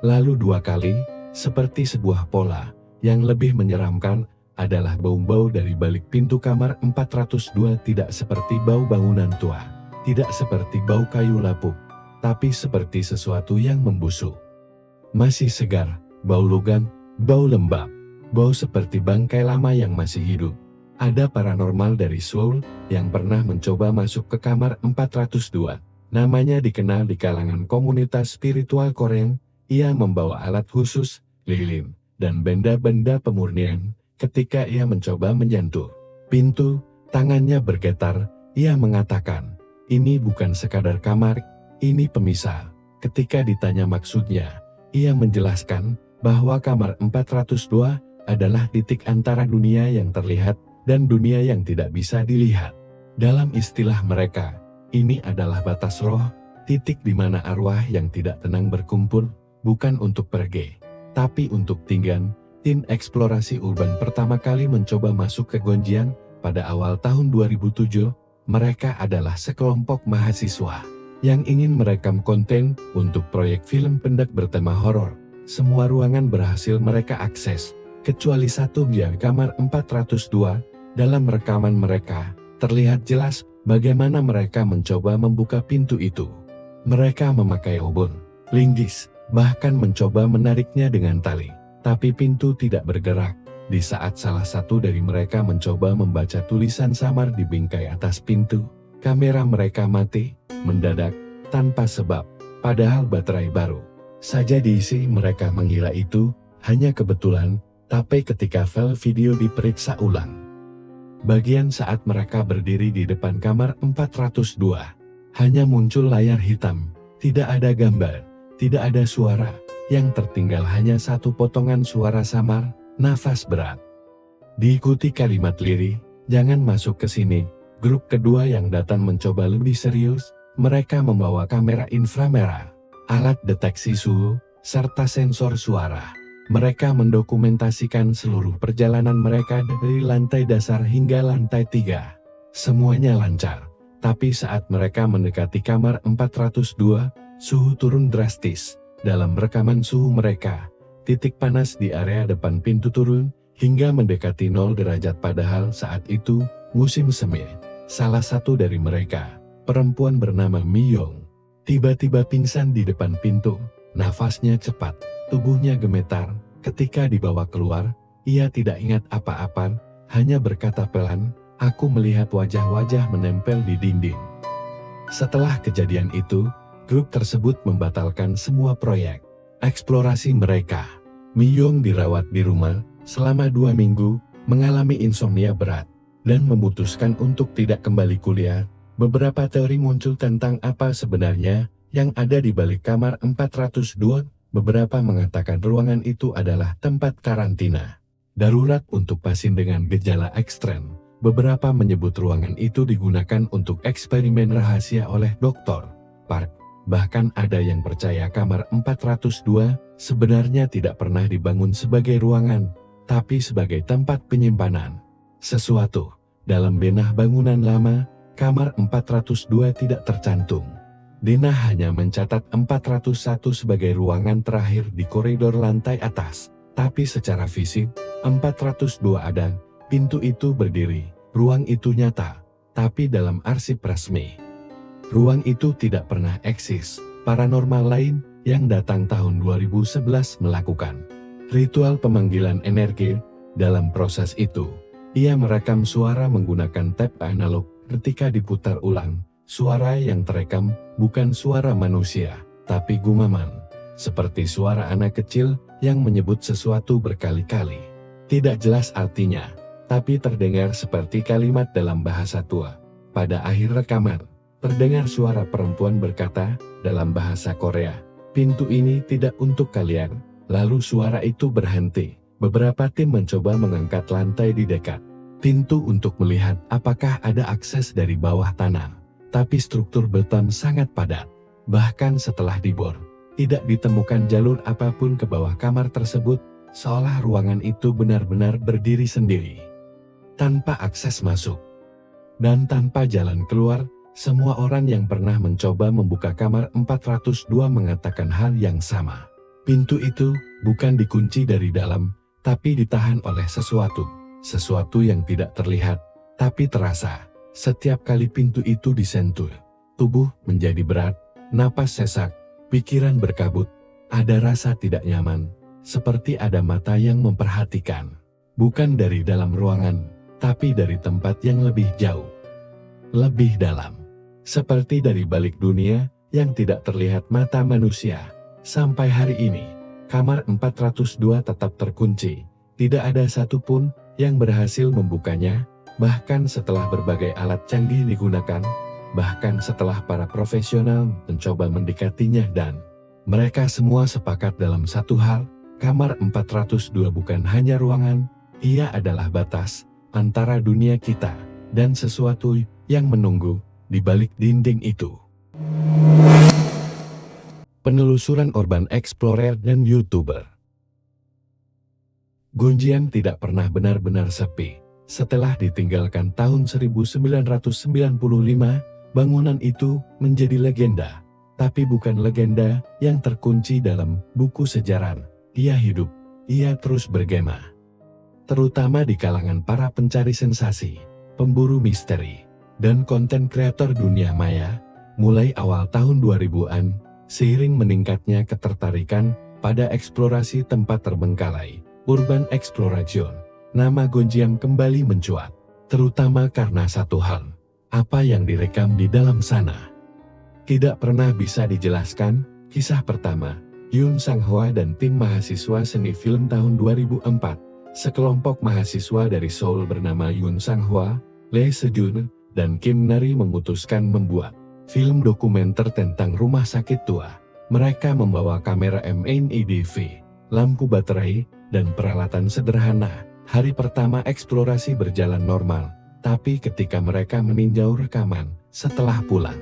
lalu 2 kali, seperti sebuah pola. Yang lebih menyeramkan adalah bau-bau dari balik pintu kamar 402 tidak seperti bau bangunan tua, tidak seperti bau kayu lapuk, tapi seperti sesuatu yang membusuk. Masih segar, bau logam, bau lembab, bau seperti bangkai lama yang masih hidup. Ada paranormal dari Seoul yang pernah mencoba masuk ke kamar 402. Namanya dikenal di kalangan komunitas spiritual Korea. Ia membawa alat khusus, lilin, dan benda-benda pemurnian. Ketika ia mencoba menyentuh pintu, tangannya bergetar. Ia mengatakan, ini bukan sekadar kamar, ini pemisah. Ketika ditanya maksudnya, ia menjelaskan bahwa kamar 402 adalah titik antara dunia yang terlihat dan dunia yang tidak bisa dilihat. Dalam istilah mereka, ini adalah batas roh, titik di mana arwah yang tidak tenang berkumpul, bukan untuk pergi, tapi untuk tinggal. Tim eksplorasi urban pertama kali mencoba masuk ke Gonjiang pada awal tahun 2007. Mereka adalah sekelompok mahasiswa yang ingin merekam konten untuk proyek film pendek bertema horor. Semua ruangan berhasil mereka akses, kecuali satu biang kamar 402. Dalam rekaman mereka, terlihat jelas bagaimana mereka mencoba membuka pintu itu. Mereka memakai obor, linggis, bahkan mencoba menariknya dengan tali, tapi pintu tidak bergerak. Di saat salah satu dari mereka mencoba membaca tulisan samar di bingkai atas pintu, kamera mereka mati, mendadak, tanpa sebab, padahal baterai baru saja diisi. Mereka mengira itu hanya kebetulan, tapi ketika file video diperiksa ulang, bagian saat mereka berdiri di depan kamar 402, hanya muncul layar hitam, tidak ada gambar, tidak ada suara, yang tertinggal hanya satu potongan suara samar, nafas berat. Diikuti kalimat lirih, jangan masuk ke sini. Grup kedua yang datang mencoba lebih serius, mereka membawa kamera inframerah, alat deteksi suhu, serta sensor suara. Mereka mendokumentasikan seluruh perjalanan mereka dari lantai dasar hingga lantai 3. Semuanya lancar, tapi saat mereka mendekati kamar 402, suhu turun drastis. Dalam rekaman suhu mereka, titik panas di area depan pintu turun, hingga mendekati 0 derajat padahal saat itu, musim semi. Salah satu dari mereka, perempuan bernama Miyong, tiba-tiba pingsan di depan pintu, nafasnya cepat, tubuhnya gemetar. Ketika dibawa keluar, ia tidak ingat apa-apa, hanya berkata pelan, aku melihat wajah-wajah menempel di dinding. Setelah kejadian itu, grup tersebut membatalkan semua proyek eksplorasi mereka. Miyong dirawat di rumah selama 2 minggu, mengalami insomnia berat, dan memutuskan untuk tidak kembali kuliah. Beberapa teori muncul tentang apa sebenarnya yang ada di balik kamar 402. Beberapa mengatakan ruangan itu adalah tempat karantina darurat untuk pasien dengan gejala ekstrem. Beberapa menyebut ruangan itu digunakan untuk eksperimen rahasia oleh Dr. Park. Bahkan ada yang percaya kamar 402 sebenarnya tidak pernah dibangun sebagai ruangan, tapi sebagai tempat penyimpanan sesuatu. Dalam denah bangunan lama, kamar 402 tidak tercantum. Denah hanya mencatat 401 sebagai ruangan terakhir di koridor lantai atas. Tapi secara fisik, 402 ada, pintu itu berdiri, ruang itu nyata. Tapi dalam arsip resmi, ruang itu tidak pernah eksis. Paranormal lain yang datang tahun 2011 melakukan ritual pemanggilan energi. Dalam proses itu, ia merekam suara menggunakan tape analog. Ketika diputar ulang, suara yang terekam bukan suara manusia, tapi gumaman, seperti suara anak kecil yang menyebut sesuatu berkali-kali. Tidak jelas artinya, tapi terdengar seperti kalimat dalam bahasa tua. Pada akhir rekaman, terdengar suara perempuan berkata, dalam bahasa Korea, pintu ini tidak untuk kalian. Lalu suara itu berhenti. Beberapa tim mencoba mengangkat lantai di dekat pintu untuk melihat apakah ada akses dari bawah tanah. Tapi struktur beton sangat padat. Bahkan setelah dibor, tidak ditemukan jalur apapun ke bawah kamar tersebut, seolah ruangan itu benar-benar berdiri sendiri, tanpa akses masuk dan tanpa jalan keluar. Semua orang yang pernah mencoba membuka kamar 402 mengatakan hal yang sama. Pintu itu bukan dikunci dari dalam, tapi ditahan oleh sesuatu yang tidak terlihat, tapi terasa. Setiap kali pintu itu disentuh, tubuh menjadi berat, napas sesak, pikiran berkabut, ada rasa tidak nyaman, seperti ada mata yang memperhatikan. Bukan dari dalam ruangan, tapi dari tempat yang lebih jauh. Lebih dalam. Seperti dari balik dunia yang tidak terlihat mata manusia. Sampai hari ini, kamar 402 tetap terkunci. Tidak ada satupun yang berhasil membukanya, bahkan setelah berbagai alat canggih digunakan, bahkan setelah para profesional mencoba mendekatinya dan mereka semua sepakat dalam satu hal, kamar 402 bukan hanya ruangan, ia adalah batas antara dunia kita dan sesuatu yang menunggu di balik dinding itu. Penelusuran Urban Explorer dan YouTuber. Gonjiam tidak pernah benar-benar sepi. Setelah ditinggalkan tahun 1995, bangunan itu menjadi legenda. Tapi bukan legenda yang terkunci dalam buku sejarah. Ia hidup, ia terus bergema. Terutama di kalangan para pencari sensasi, pemburu misteri, dan konten kreator dunia maya, mulai awal tahun 2000-an, seiring meningkatnya ketertarikan pada eksplorasi tempat terbengkalai, urban exploration, nama Gonjiam kembali mencuat, terutama karena satu hal, apa yang direkam di dalam sana. Tidak pernah bisa dijelaskan. Kisah pertama, Yoon Sang-hwa dan tim mahasiswa seni film tahun 2004, sekelompok mahasiswa dari Seoul bernama Yoon Sang-hwa, Lee Se-jun, dan Kim Nari memutuskan membuat film dokumenter tentang rumah sakit tua. Mereka membawa kamera MNEDV, lampu baterai, dan peralatan sederhana. Hari pertama eksplorasi berjalan normal, tapi ketika mereka meninjau rekaman, setelah pulang,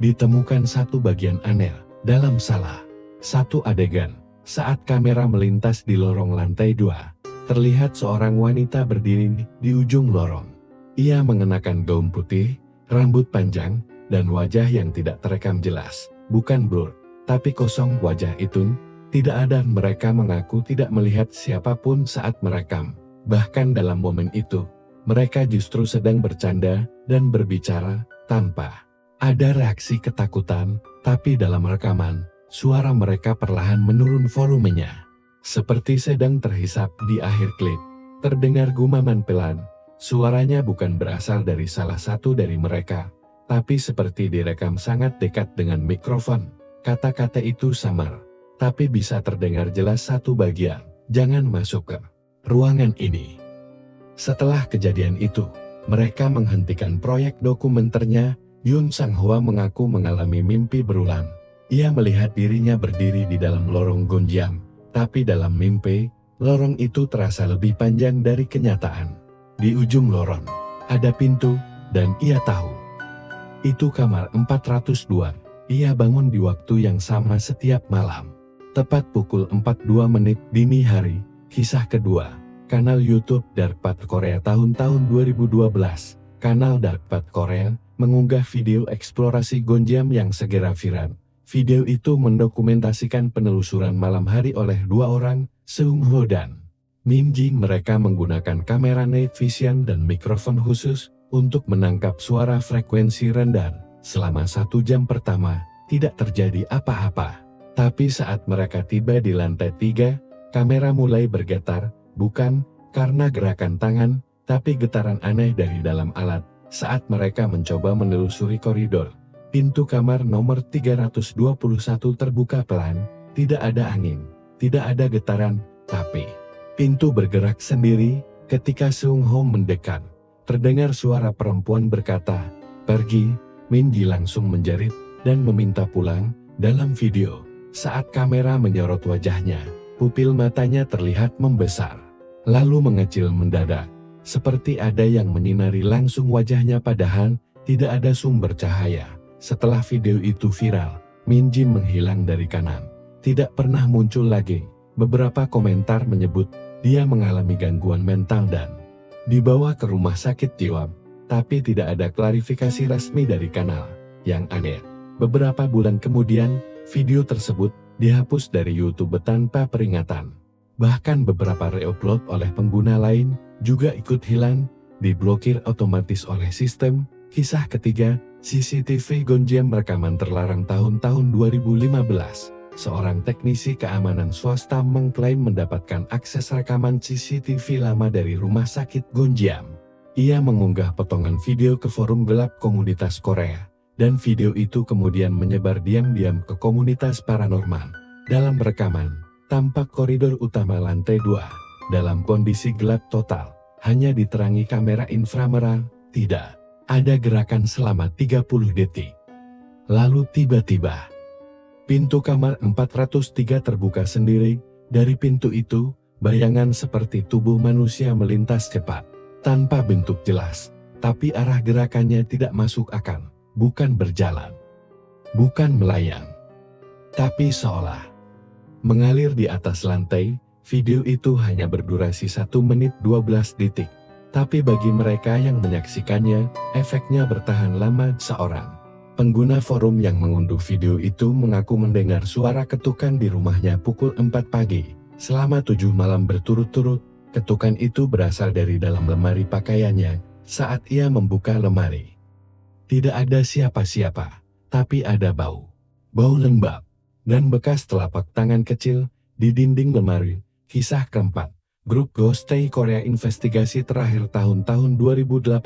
ditemukan satu bagian aneh dalam salah satu adegan. Saat kamera melintas di lorong lantai 2, terlihat seorang wanita berdiri di ujung lorong. Ia mengenakan gaun putih, rambut panjang, dan wajah yang tidak terekam jelas. Bukan blur, tapi kosong. Wajah itu tidak ada. Mereka mengaku tidak melihat siapapun saat merekam. Bahkan dalam momen itu, mereka justru sedang bercanda dan berbicara tanpa ada reaksi ketakutan. Tapi dalam rekaman, suara mereka perlahan menurun volumenya. Seperti sedang terhisap. Di akhir klip, terdengar gumaman pelan. Suaranya bukan berasal dari salah satu dari mereka, tapi seperti direkam sangat dekat dengan mikrofon. Kata-kata itu samar, tapi bisa terdengar jelas satu bagian. Jangan masuk ke ruangan ini. Setelah kejadian itu, mereka menghentikan proyek dokumenternya. Yoon Sang-hwa mengaku mengalami mimpi berulang. Ia melihat dirinya berdiri di dalam lorong Gonjiam, tapi dalam mimpi, lorong itu terasa lebih panjang dari kenyataan. Di ujung lorong, ada pintu, dan ia tahu itu kamar 402. Ia bangun di waktu yang sama setiap malam. Tepat pukul 4:02 dini hari. Kisah kedua, kanal YouTube Darkpath Korea tahun 2012. Kanal Darkpath Korea mengunggah video eksplorasi Gonjiam yang segera viral. Video itu mendokumentasikan penelusuran malam hari oleh dua orang, Seung-ho dan Min Ji. Mereka menggunakan kamera night vision dan mikrofon khusus untuk menangkap suara frekuensi rendah. Selama 1 jam pertama, tidak terjadi apa-apa. Tapi saat mereka tiba di lantai 3, kamera mulai bergetar, bukan karena gerakan tangan, tapi getaran aneh dari dalam alat. Saat mereka mencoba menelusuri koridor, pintu kamar nomor 321 terbuka pelan. Tidak ada angin, tidak ada getaran, tapi pintu bergerak sendiri. Ketika Seung-ho mendekat, terdengar suara perempuan berkata, "Pergi." Min Ji langsung menjerit dan meminta pulang. Dalam video, saat kamera menyorot wajahnya, pupil matanya terlihat membesar, lalu mengecil mendadak, seperti ada yang menyinari langsung wajahnya padahal tidak ada sumber cahaya. Setelah video itu viral, Min Ji menghilang dari kanan, tidak pernah muncul lagi. Beberapa komentar menyebut dia mengalami gangguan mental dan dibawa ke rumah sakit jiwa, tapi tidak ada klarifikasi resmi dari kanal. Yang aneh, beberapa bulan kemudian, video tersebut dihapus dari YouTube tanpa peringatan. Bahkan beberapa reupload oleh pengguna lain juga ikut hilang, diblokir otomatis oleh sistem. Kisah ketiga, CCTV Gonjiam rekaman terlarang tahun 2015. seorang teknisi keamanan swasta mengklaim mendapatkan akses rekaman CCTV lama dari rumah sakit Gonjiam. Ia mengunggah potongan video ke forum gelap komunitas Korea, dan video itu kemudian menyebar diam-diam ke komunitas paranormal. Dalam rekaman, tampak koridor utama lantai 2, dalam kondisi gelap total, hanya diterangi kamera inframerah, tidak ada gerakan selama 30 detik. Lalu tiba-tiba, pintu kamar 403 terbuka sendiri. Dari pintu itu, bayangan seperti tubuh manusia melintas cepat, tanpa bentuk jelas, tapi arah gerakannya tidak masuk akal, bukan berjalan, bukan melayang, tapi seolah mengalir di atas lantai. Video itu hanya berdurasi 1 menit 12 detik, tapi bagi mereka yang menyaksikannya, efeknya bertahan lama. Seorang pengguna forum yang mengunduh video itu mengaku mendengar suara ketukan di rumahnya pukul 4 pagi, selama 7 malam berturut-turut. Ketukan itu berasal dari dalam lemari pakaiannya saat ia membuka lemari. Tidak ada siapa-siapa, tapi ada bau lembab, dan bekas telapak tangan kecil di dinding lemari. Kisah keempat, grup Ghostey Korea investigasi terakhir tahun 2018.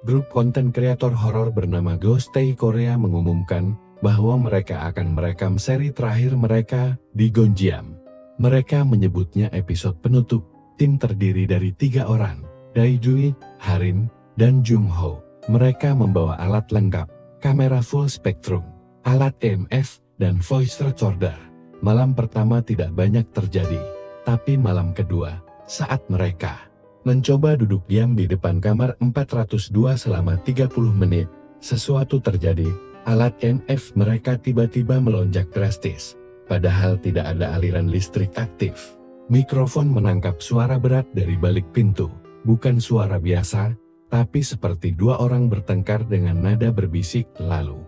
Grup konten kreator horor bernama Ghostey Korea mengumumkan bahwa mereka akan merekam seri terakhir mereka di Gonjiam. Mereka menyebutnya episode penutup. Tim terdiri dari 3 orang, Dae-jui, Harim, dan Jung-ho. Mereka membawa alat lengkap, kamera full spektrum, alat EMF, dan voice recorder. Malam pertama tidak banyak terjadi, tapi malam kedua, saat mereka mencoba duduk diam di depan kamar 402 selama 30 menit, sesuatu terjadi. Alat EMF mereka tiba-tiba melonjak drastis, padahal tidak ada aliran listrik aktif. Mikrofon menangkap suara berat dari balik pintu, bukan suara biasa, tapi seperti 2 orang bertengkar dengan nada berbisik. Lalu,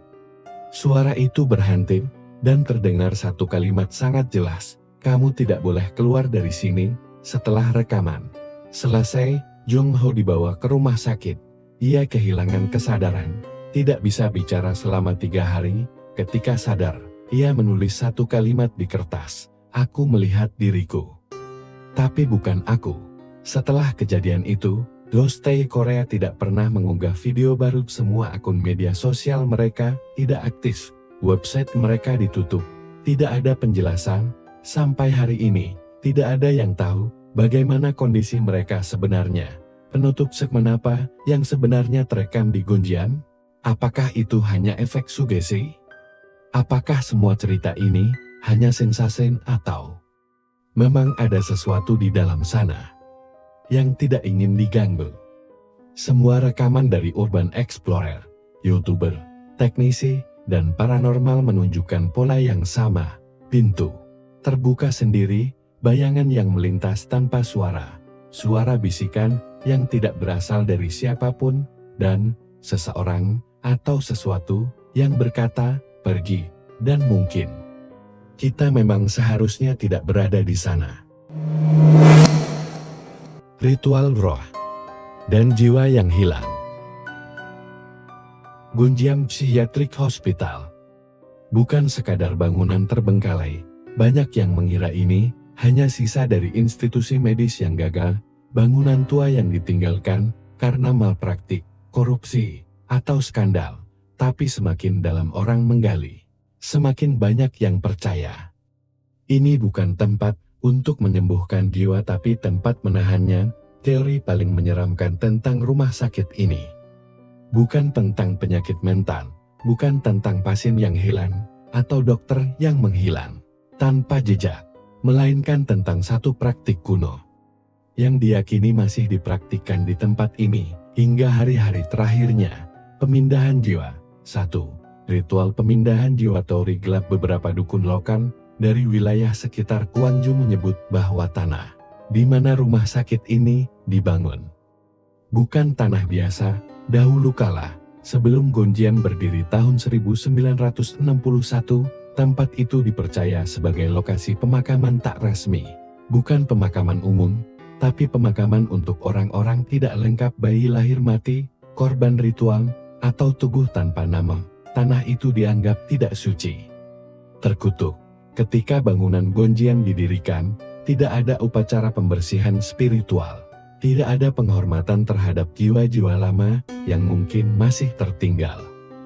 suara itu berhenti, dan terdengar satu kalimat sangat jelas, "Kamu tidak boleh keluar dari sini." Setelah rekaman selesai, Jung-ho dibawa ke rumah sakit. Ia kehilangan kesadaran, tidak bisa bicara selama 3 hari. Ketika sadar, ia menulis satu kalimat di kertas, "Aku melihat diriku, tapi bukan aku." Setelah kejadian itu, Ghostey Korea tidak pernah mengunggah video baru. Semua akun media sosial mereka tidak aktif, website mereka ditutup, tidak ada penjelasan. Sampai hari ini, tidak ada yang tahu bagaimana kondisi mereka sebenarnya. Penutup segmen apa yang sebenarnya terekam di Gonjiam? Apakah itu hanya efek sugesti? Apakah semua cerita ini hanya sensasi atau memang ada sesuatu di dalam sana yang tidak ingin diganggu? Semua rekaman dari urban explorer, YouTuber, teknisi, dan paranormal menunjukkan pola yang sama. Pintu terbuka sendiri, bayangan yang melintas tanpa suara, suara bisikan yang tidak berasal dari siapapun, dan seseorang atau sesuatu yang berkata, "Pergi," dan mungkin kita memang seharusnya tidak berada di sana. Ritual roh dan jiwa yang hilang. Gonjiam Psychiatric Hospital bukan sekadar bangunan terbengkalai. Banyak yang mengira ini hanya sisa dari institusi medis yang gagal, bangunan tua yang ditinggalkan karena malpraktik, korupsi, atau skandal. Tapi semakin dalam orang menggali, semakin banyak yang percaya. Ini bukan tempat untuk menyembuhkan jiwa tapi tempat menahannya. Teori paling menyeramkan tentang rumah sakit ini bukan tentang penyakit mental, bukan tentang pasien yang hilang, atau dokter yang menghilang tanpa jejak, melainkan tentang satu praktik kuno yang diyakini masih dipraktikkan di tempat ini hingga hari-hari terakhirnya. Pemindahan jiwa. 1. Ritual pemindahan jiwa. Teori gelap beberapa dukun lokal dari wilayah sekitar Gwangju menyebut bahwa tanah di mana rumah sakit ini dibangun bukan tanah biasa. Dahulu kala, sebelum Gonjiam berdiri tahun 1961, tempat itu dipercaya sebagai lokasi pemakaman tak resmi. Bukan pemakaman umum, tapi pemakaman untuk orang-orang tidak lengkap, bayi lahir mati, korban ritual, atau tubuh tanpa nama. Tanah itu dianggap tidak suci, terkutuk, Ketika bangunan Gonjiam didirikan, tidak ada upacara pembersihan spiritual. Tidak ada penghormatan terhadap jiwa-jiwa lama yang mungkin masih tertinggal.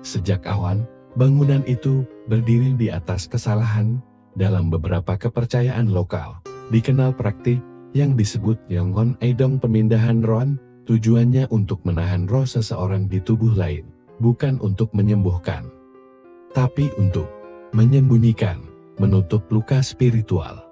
Sejak awal, bangunan itu berdiri di atas kesalahan. Dalam beberapa kepercayaan lokal, dikenal praktik yang disebut Yongon Eidong, pemindahan roh. Tujuannya untuk menahan roh seseorang di tubuh lain, bukan untuk menyembuhkan, tapi untuk menyembunyikan, menutup luka spiritual,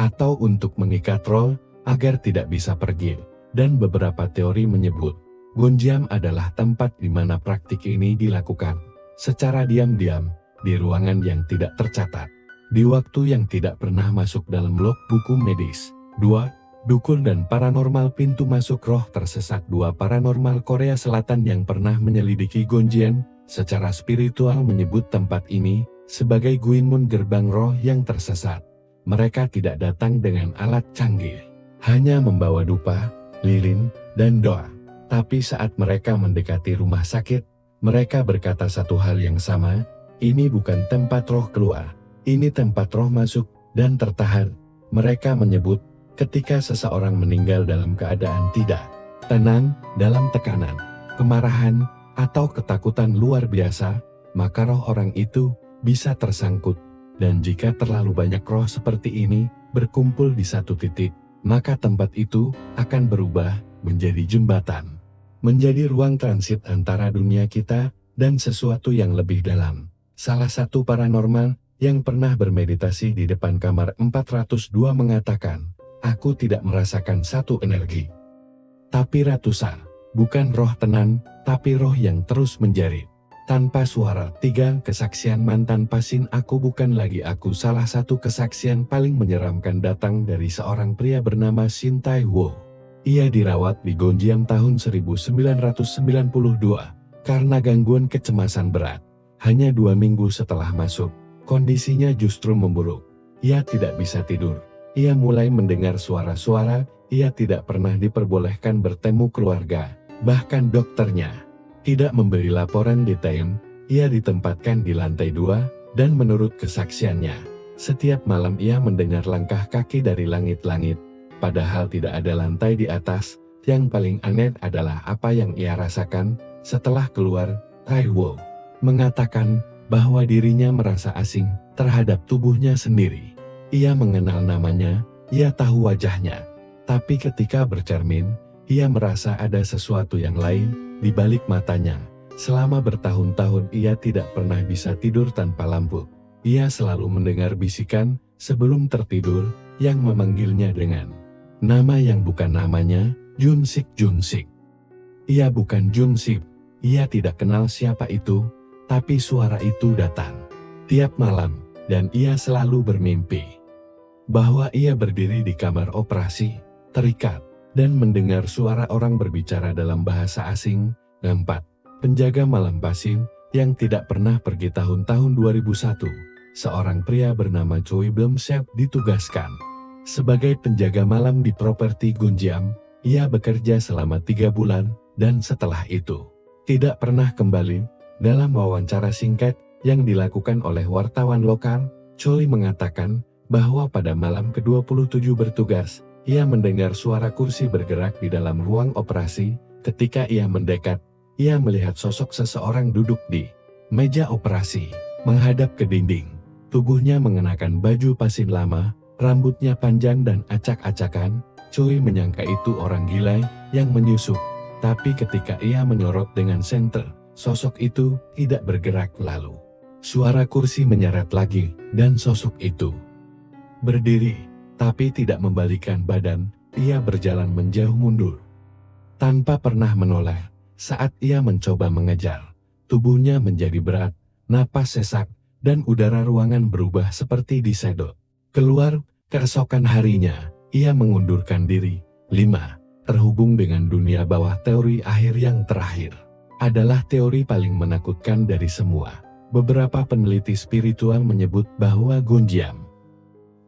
atau untuk mengikat roh agar tidak bisa pergi. Dan beberapa teori menyebut Gonjiam adalah tempat di mana praktik ini dilakukan secara diam-diam di ruangan yang tidak tercatat, di waktu yang tidak pernah masuk dalam log buku medis. 2. Dukun dan paranormal. Pintu masuk roh tersesat. 2. Paranormal Korea Selatan yang pernah menyelidiki Gonjiam secara spiritual menyebut tempat ini sebagai Guinmun, gerbang roh yang tersesat. Mereka tidak datang dengan alat canggih, hanya membawa dupa, lilin, dan doa. Tapi saat mereka mendekati rumah sakit, mereka berkata satu hal yang sama, ini bukan tempat roh keluar, ini tempat roh masuk dan tertahan. Mereka menyebut, ketika seseorang meninggal dalam keadaan tidak tenang, dalam tekanan, kemarahan, atau ketakutan luar biasa, maka roh orang itu bisa tersangkut. Dan jika terlalu banyak roh seperti ini berkumpul di satu titik, maka tempat itu akan berubah menjadi jembatan, menjadi ruang transit antara dunia kita dan sesuatu yang lebih dalam. Salah satu paranormal yang pernah bermeditasi di depan kamar 402 mengatakan, aku tidak merasakan satu energi, tapi ratusan, bukan roh tenan, tapi roh yang terus menjerit. Tanpa suara. 3. Kesaksian mantan pasien. Aku bukan lagi aku. Salah satu kesaksian paling menyeramkan datang dari seorang pria bernama Shin Tai-wo. Ia dirawat di Gonjiam tahun 1992 karena gangguan kecemasan berat. Hanya 2 minggu setelah masuk, kondisinya justru memburuk. Ia tidak bisa tidur. Ia mulai mendengar suara-suara. Ia tidak pernah diperbolehkan bertemu keluarga, bahkan dokternya tidak memberi laporan detail. Ia ditempatkan di lantai 2, dan menurut kesaksiannya, setiap malam ia mendengar langkah kaki dari langit-langit, padahal tidak ada lantai di atas. Yang paling aneh adalah apa yang ia rasakan setelah keluar. Tai-wo mengatakan bahwa dirinya merasa asing terhadap tubuhnya sendiri. Ia mengenal namanya, ia tahu wajahnya, tapi ketika bercermin, ia merasa ada sesuatu yang lain di balik matanya. Selama bertahun-tahun ia tidak pernah bisa tidur tanpa lampu. Ia selalu mendengar bisikan sebelum tertidur yang memanggilnya dengan nama yang bukan namanya, Junsik. Ia bukan Junsik, ia tidak kenal siapa itu, tapi suara itu datang tiap malam, dan ia selalu bermimpi bahwa ia berdiri di kamar operasi, terikat, dan mendengar suara orang berbicara dalam bahasa asing. 4. Penjaga malam pasien yang tidak pernah pergi. Tahun 2001, seorang pria bernama Choi Bum-sep ditugaskan sebagai penjaga malam di properti Gonjiam. Ia bekerja selama 3 bulan, dan setelah itu tidak pernah kembali. Dalam wawancara singkat yang dilakukan oleh wartawan lokal, Choi mengatakan bahwa pada malam ke-27 bertugas, ia mendengar suara kursi bergerak di dalam ruang operasi. Ketika ia mendekat, ia melihat sosok seseorang duduk di meja operasi, menghadap ke dinding. Tubuhnya mengenakan baju pasien lama, rambutnya panjang dan acak-acakan. Choi menyangka itu orang gila yang menyusup, tapi ketika ia menyorot dengan senter, sosok itu tidak bergerak. Lalu suara kursi menyeret lagi, dan sosok itu berdiri, tapi tidak membalikan badan. Ia berjalan menjauh mundur, tanpa pernah menoleh. Saat ia mencoba mengejar, tubuhnya menjadi berat, napas sesak, dan udara ruangan berubah seperti disedot keluar. Keesokan harinya, ia mengundurkan diri. 5. Terhubung dengan dunia bawah. Teori akhir yang terakhir adalah teori paling menakutkan dari semua. Beberapa peneliti spiritual menyebut bahwa Gonjiam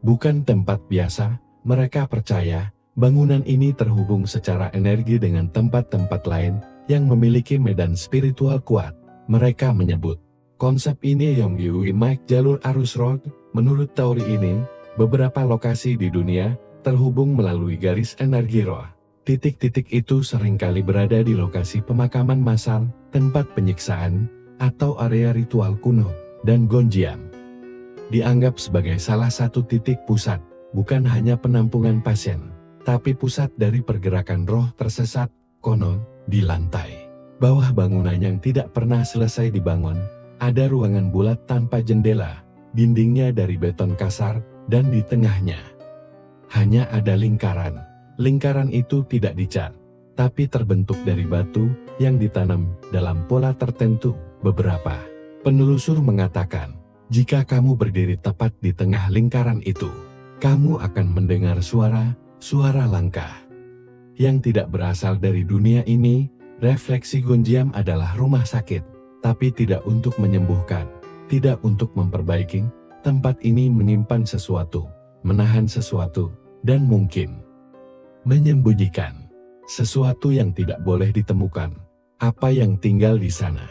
bukan tempat biasa. Mereka percaya bangunan ini terhubung secara energi dengan tempat-tempat lain yang memiliki medan spiritual kuat. Mereka menyebut konsep ini Yongyui Mike, jalur arus roh. Menurut teori ini, beberapa lokasi di dunia terhubung melalui garis energi roh. Titik-titik itu seringkali berada di lokasi pemakaman massal, tempat penyiksaan, atau area ritual kuno, dan Gonjiam dianggap sebagai salah satu titik pusat, bukan hanya penampungan pasien, tapi pusat dari pergerakan roh tersesat. Konon, di lantai bawah bangunan yang tidak pernah selesai dibangun, ada ruangan bulat tanpa jendela, dindingnya dari beton kasar, dan di tengahnya hanya ada lingkaran. Lingkaran itu tidak dicat, tapi terbentuk dari batu yang ditanam dalam pola tertentu. Beberapa penelusur mengatakan, jika kamu berdiri tepat di tengah lingkaran itu, kamu akan mendengar suara langkah yang tidak berasal dari dunia ini. Refleksi Gonjiam adalah rumah sakit, tapi tidak untuk menyembuhkan, tidak untuk memperbaiki. Tempat ini menyimpan sesuatu, menahan sesuatu, dan mungkin menyembunyikan sesuatu yang tidak boleh ditemukan. Apa yang tinggal di sana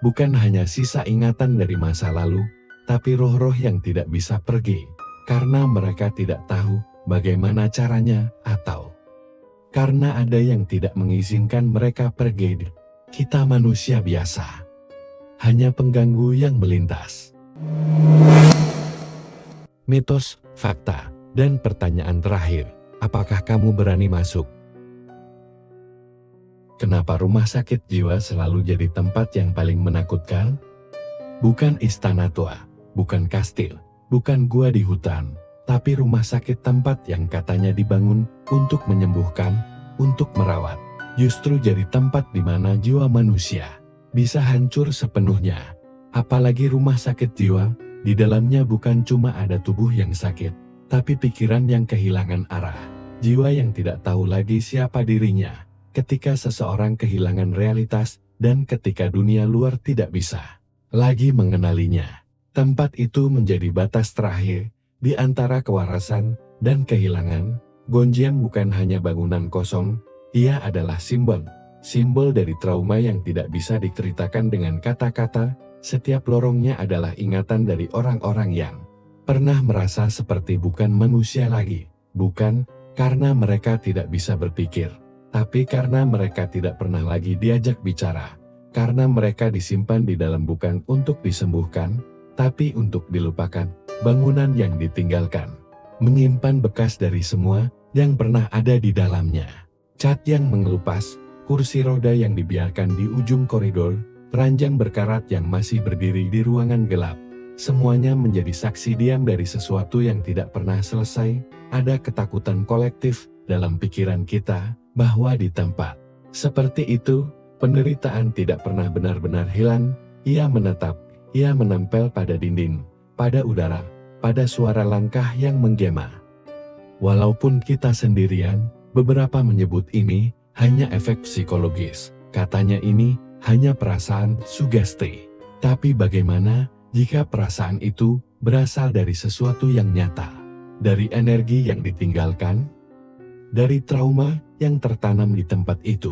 bukan hanya sisa ingatan dari masa lalu, tapi roh-roh yang tidak bisa pergi, karena mereka tidak tahu bagaimana caranya, atau karena ada yang tidak mengizinkan mereka pergi. Kita manusia biasa, hanya pengganggu yang melintas. Mitos, fakta, dan pertanyaan terakhir, apakah kamu berani masuk? Kenapa rumah sakit jiwa selalu jadi tempat yang paling menakutkan? Bukan istana tua, bukan kastil, bukan gua di hutan, tapi rumah sakit, tempat yang katanya dibangun untuk menyembuhkan, untuk merawat, justru jadi tempat di mana jiwa manusia bisa hancur sepenuhnya. Apalagi rumah sakit jiwa, di dalamnya bukan cuma ada tubuh yang sakit, tapi pikiran yang kehilangan arah, jiwa yang tidak tahu lagi siapa dirinya, ketika seseorang kehilangan realitas, dan ketika dunia luar tidak bisa lagi mengenalinya. Tempat itu menjadi batas terakhir di antara kewarasan dan kehilangan. Gonjiam bukan hanya bangunan kosong, ia adalah simbol dari trauma yang tidak bisa diceritakan dengan kata-kata. Setiap lorongnya adalah ingatan dari orang-orang yang pernah merasa seperti bukan manusia lagi, bukan karena mereka tidak bisa berpikir, tapi karena mereka tidak pernah lagi diajak bicara, karena mereka disimpan di dalam bukan untuk disembuhkan, tapi untuk dilupakan. Bangunan yang ditinggalkan menyimpan bekas dari semua yang pernah ada di dalamnya. Cat yang mengelupas, kursi roda yang dibiarkan di ujung koridor, ranjang berkarat yang masih berdiri di ruangan gelap. Semuanya menjadi saksi diam dari sesuatu yang tidak pernah selesai. Ada ketakutan kolektif dalam pikiran kita bahwa di tempat seperti itu, penderitaan tidak pernah benar-benar hilang. Ia menetap, ia menempel pada dinding, pada udara, pada suara langkah yang menggema. Walaupun kita sendirian, beberapa menyebut ini hanya efek psikologis. Katanya ini hanya perasaan sugesti. Tapi bagaimana jika perasaan itu berasal dari sesuatu yang nyata? Dari energi yang ditinggalkan? Dari trauma yang tertanam di tempat itu?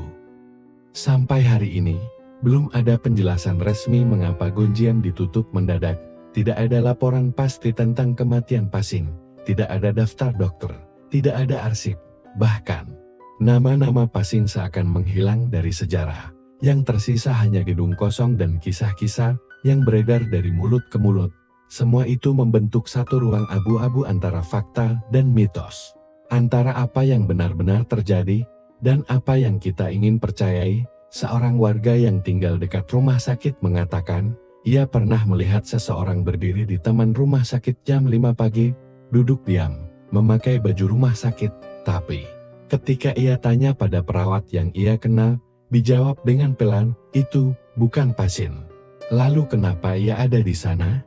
Sampai hari ini, belum ada penjelasan resmi mengapa Gonjiam ditutup mendadak. Tidak ada laporan pasti tentang kematian pasien, tidak ada daftar dokter, tidak ada arsip, bahkan nama-nama pasien seakan menghilang dari sejarah. Yang tersisa hanya gedung kosong dan kisah-kisah yang beredar dari mulut ke mulut. Semua itu membentuk satu ruang abu-abu antara fakta dan mitos. Antara apa yang benar-benar terjadi dan apa yang kita ingin percayai. Seorang warga yang tinggal dekat rumah sakit mengatakan, ia pernah melihat seseorang berdiri di taman rumah sakit jam 5 pagi, duduk diam, memakai baju rumah sakit. Tapi, ketika ia tanya pada perawat yang ia kenal, dijawab dengan pelan, itu bukan pasien. Lalu kenapa ia ada di sana?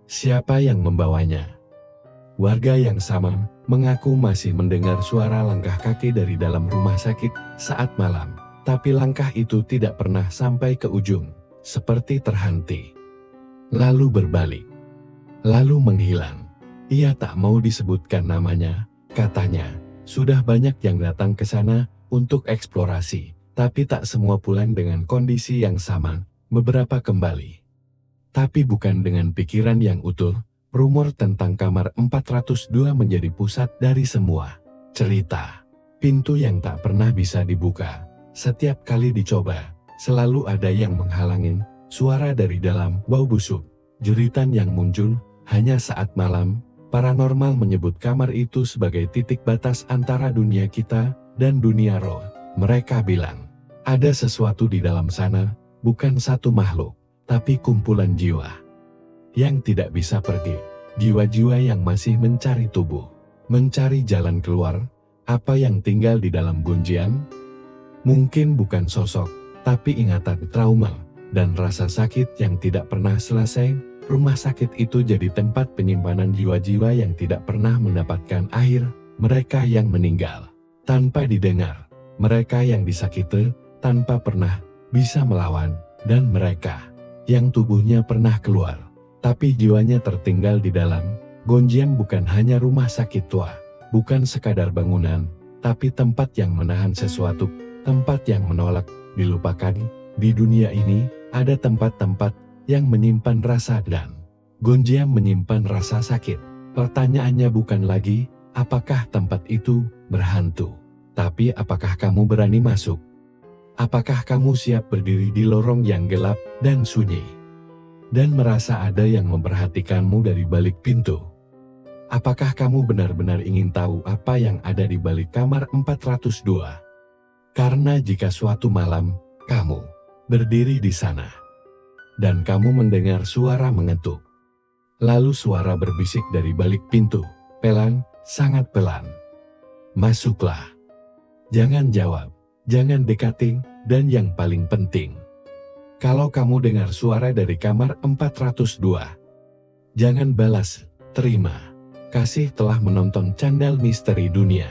Siapa yang membawanya? Warga yang sama mengaku masih mendengar suara langkah kaki dari dalam rumah sakit saat malam. Tapi langkah itu tidak pernah sampai ke ujung, seperti terhenti. Lalu berbalik. Lalu menghilang. Ia tak mau disebutkan namanya, katanya. Sudah banyak yang datang ke sana untuk eksplorasi, tapi tak semua pulang dengan kondisi yang sama. Beberapa kembali, tapi bukan dengan pikiran yang utuh, Rumor tentang kamar 402 menjadi pusat dari semua cerita. Pintu yang tak pernah bisa dibuka. Setiap kali dicoba, selalu ada yang menghalangin. Suara dari dalam, bau busuk, jeritan yang muncul hanya saat malam. Paranormal menyebut kamar itu sebagai titik batas antara dunia kita dan dunia roh. Mereka bilang, ada sesuatu di dalam sana, bukan satu makhluk, tapi kumpulan jiwa yang tidak bisa pergi. Jiwa-jiwa yang masih mencari tubuh, mencari jalan keluar. Apa yang tinggal di dalam Gunjiang? Mungkin bukan sosok, tapi ingatan trauma dan rasa sakit yang tidak pernah selesai. Rumah sakit itu jadi tempat penyimpanan jiwa-jiwa yang tidak pernah mendapatkan akhir. Mereka yang meninggal tanpa didengar, mereka yang disakiti tanpa pernah bisa melawan, dan mereka yang tubuhnya pernah keluar tapi jiwanya tertinggal di dalam. Gunjiang bukan hanya rumah sakit tua, bukan sekadar bangunan, tapi tempat yang menahan sesuatu, tempat yang menolak dilupakan. Di dunia ini, ada tempat-tempat yang menyimpan rasa, dan Gunjiang menyimpan rasa sakit. Pertanyaannya bukan lagi, apakah tempat itu berhantu, tapi apakah kamu berani masuk? Apakah kamu siap berdiri di lorong yang gelap dan sunyi, dan merasa ada yang memperhatikanmu dari balik pintu? Apakah kamu benar-benar ingin tahu apa yang ada di balik kamar 402? Karena jika suatu malam, kamu berdiri di sana, dan kamu mendengar suara mengetuk, lalu suara berbisik dari balik pintu, pelan, sangat pelan. Masuklah. Jangan jawab, jangan dekati, dan yang paling penting, kalau kamu dengar suara dari kamar 402, jangan balas, terima kasih telah menonton channel Misteri Dunia.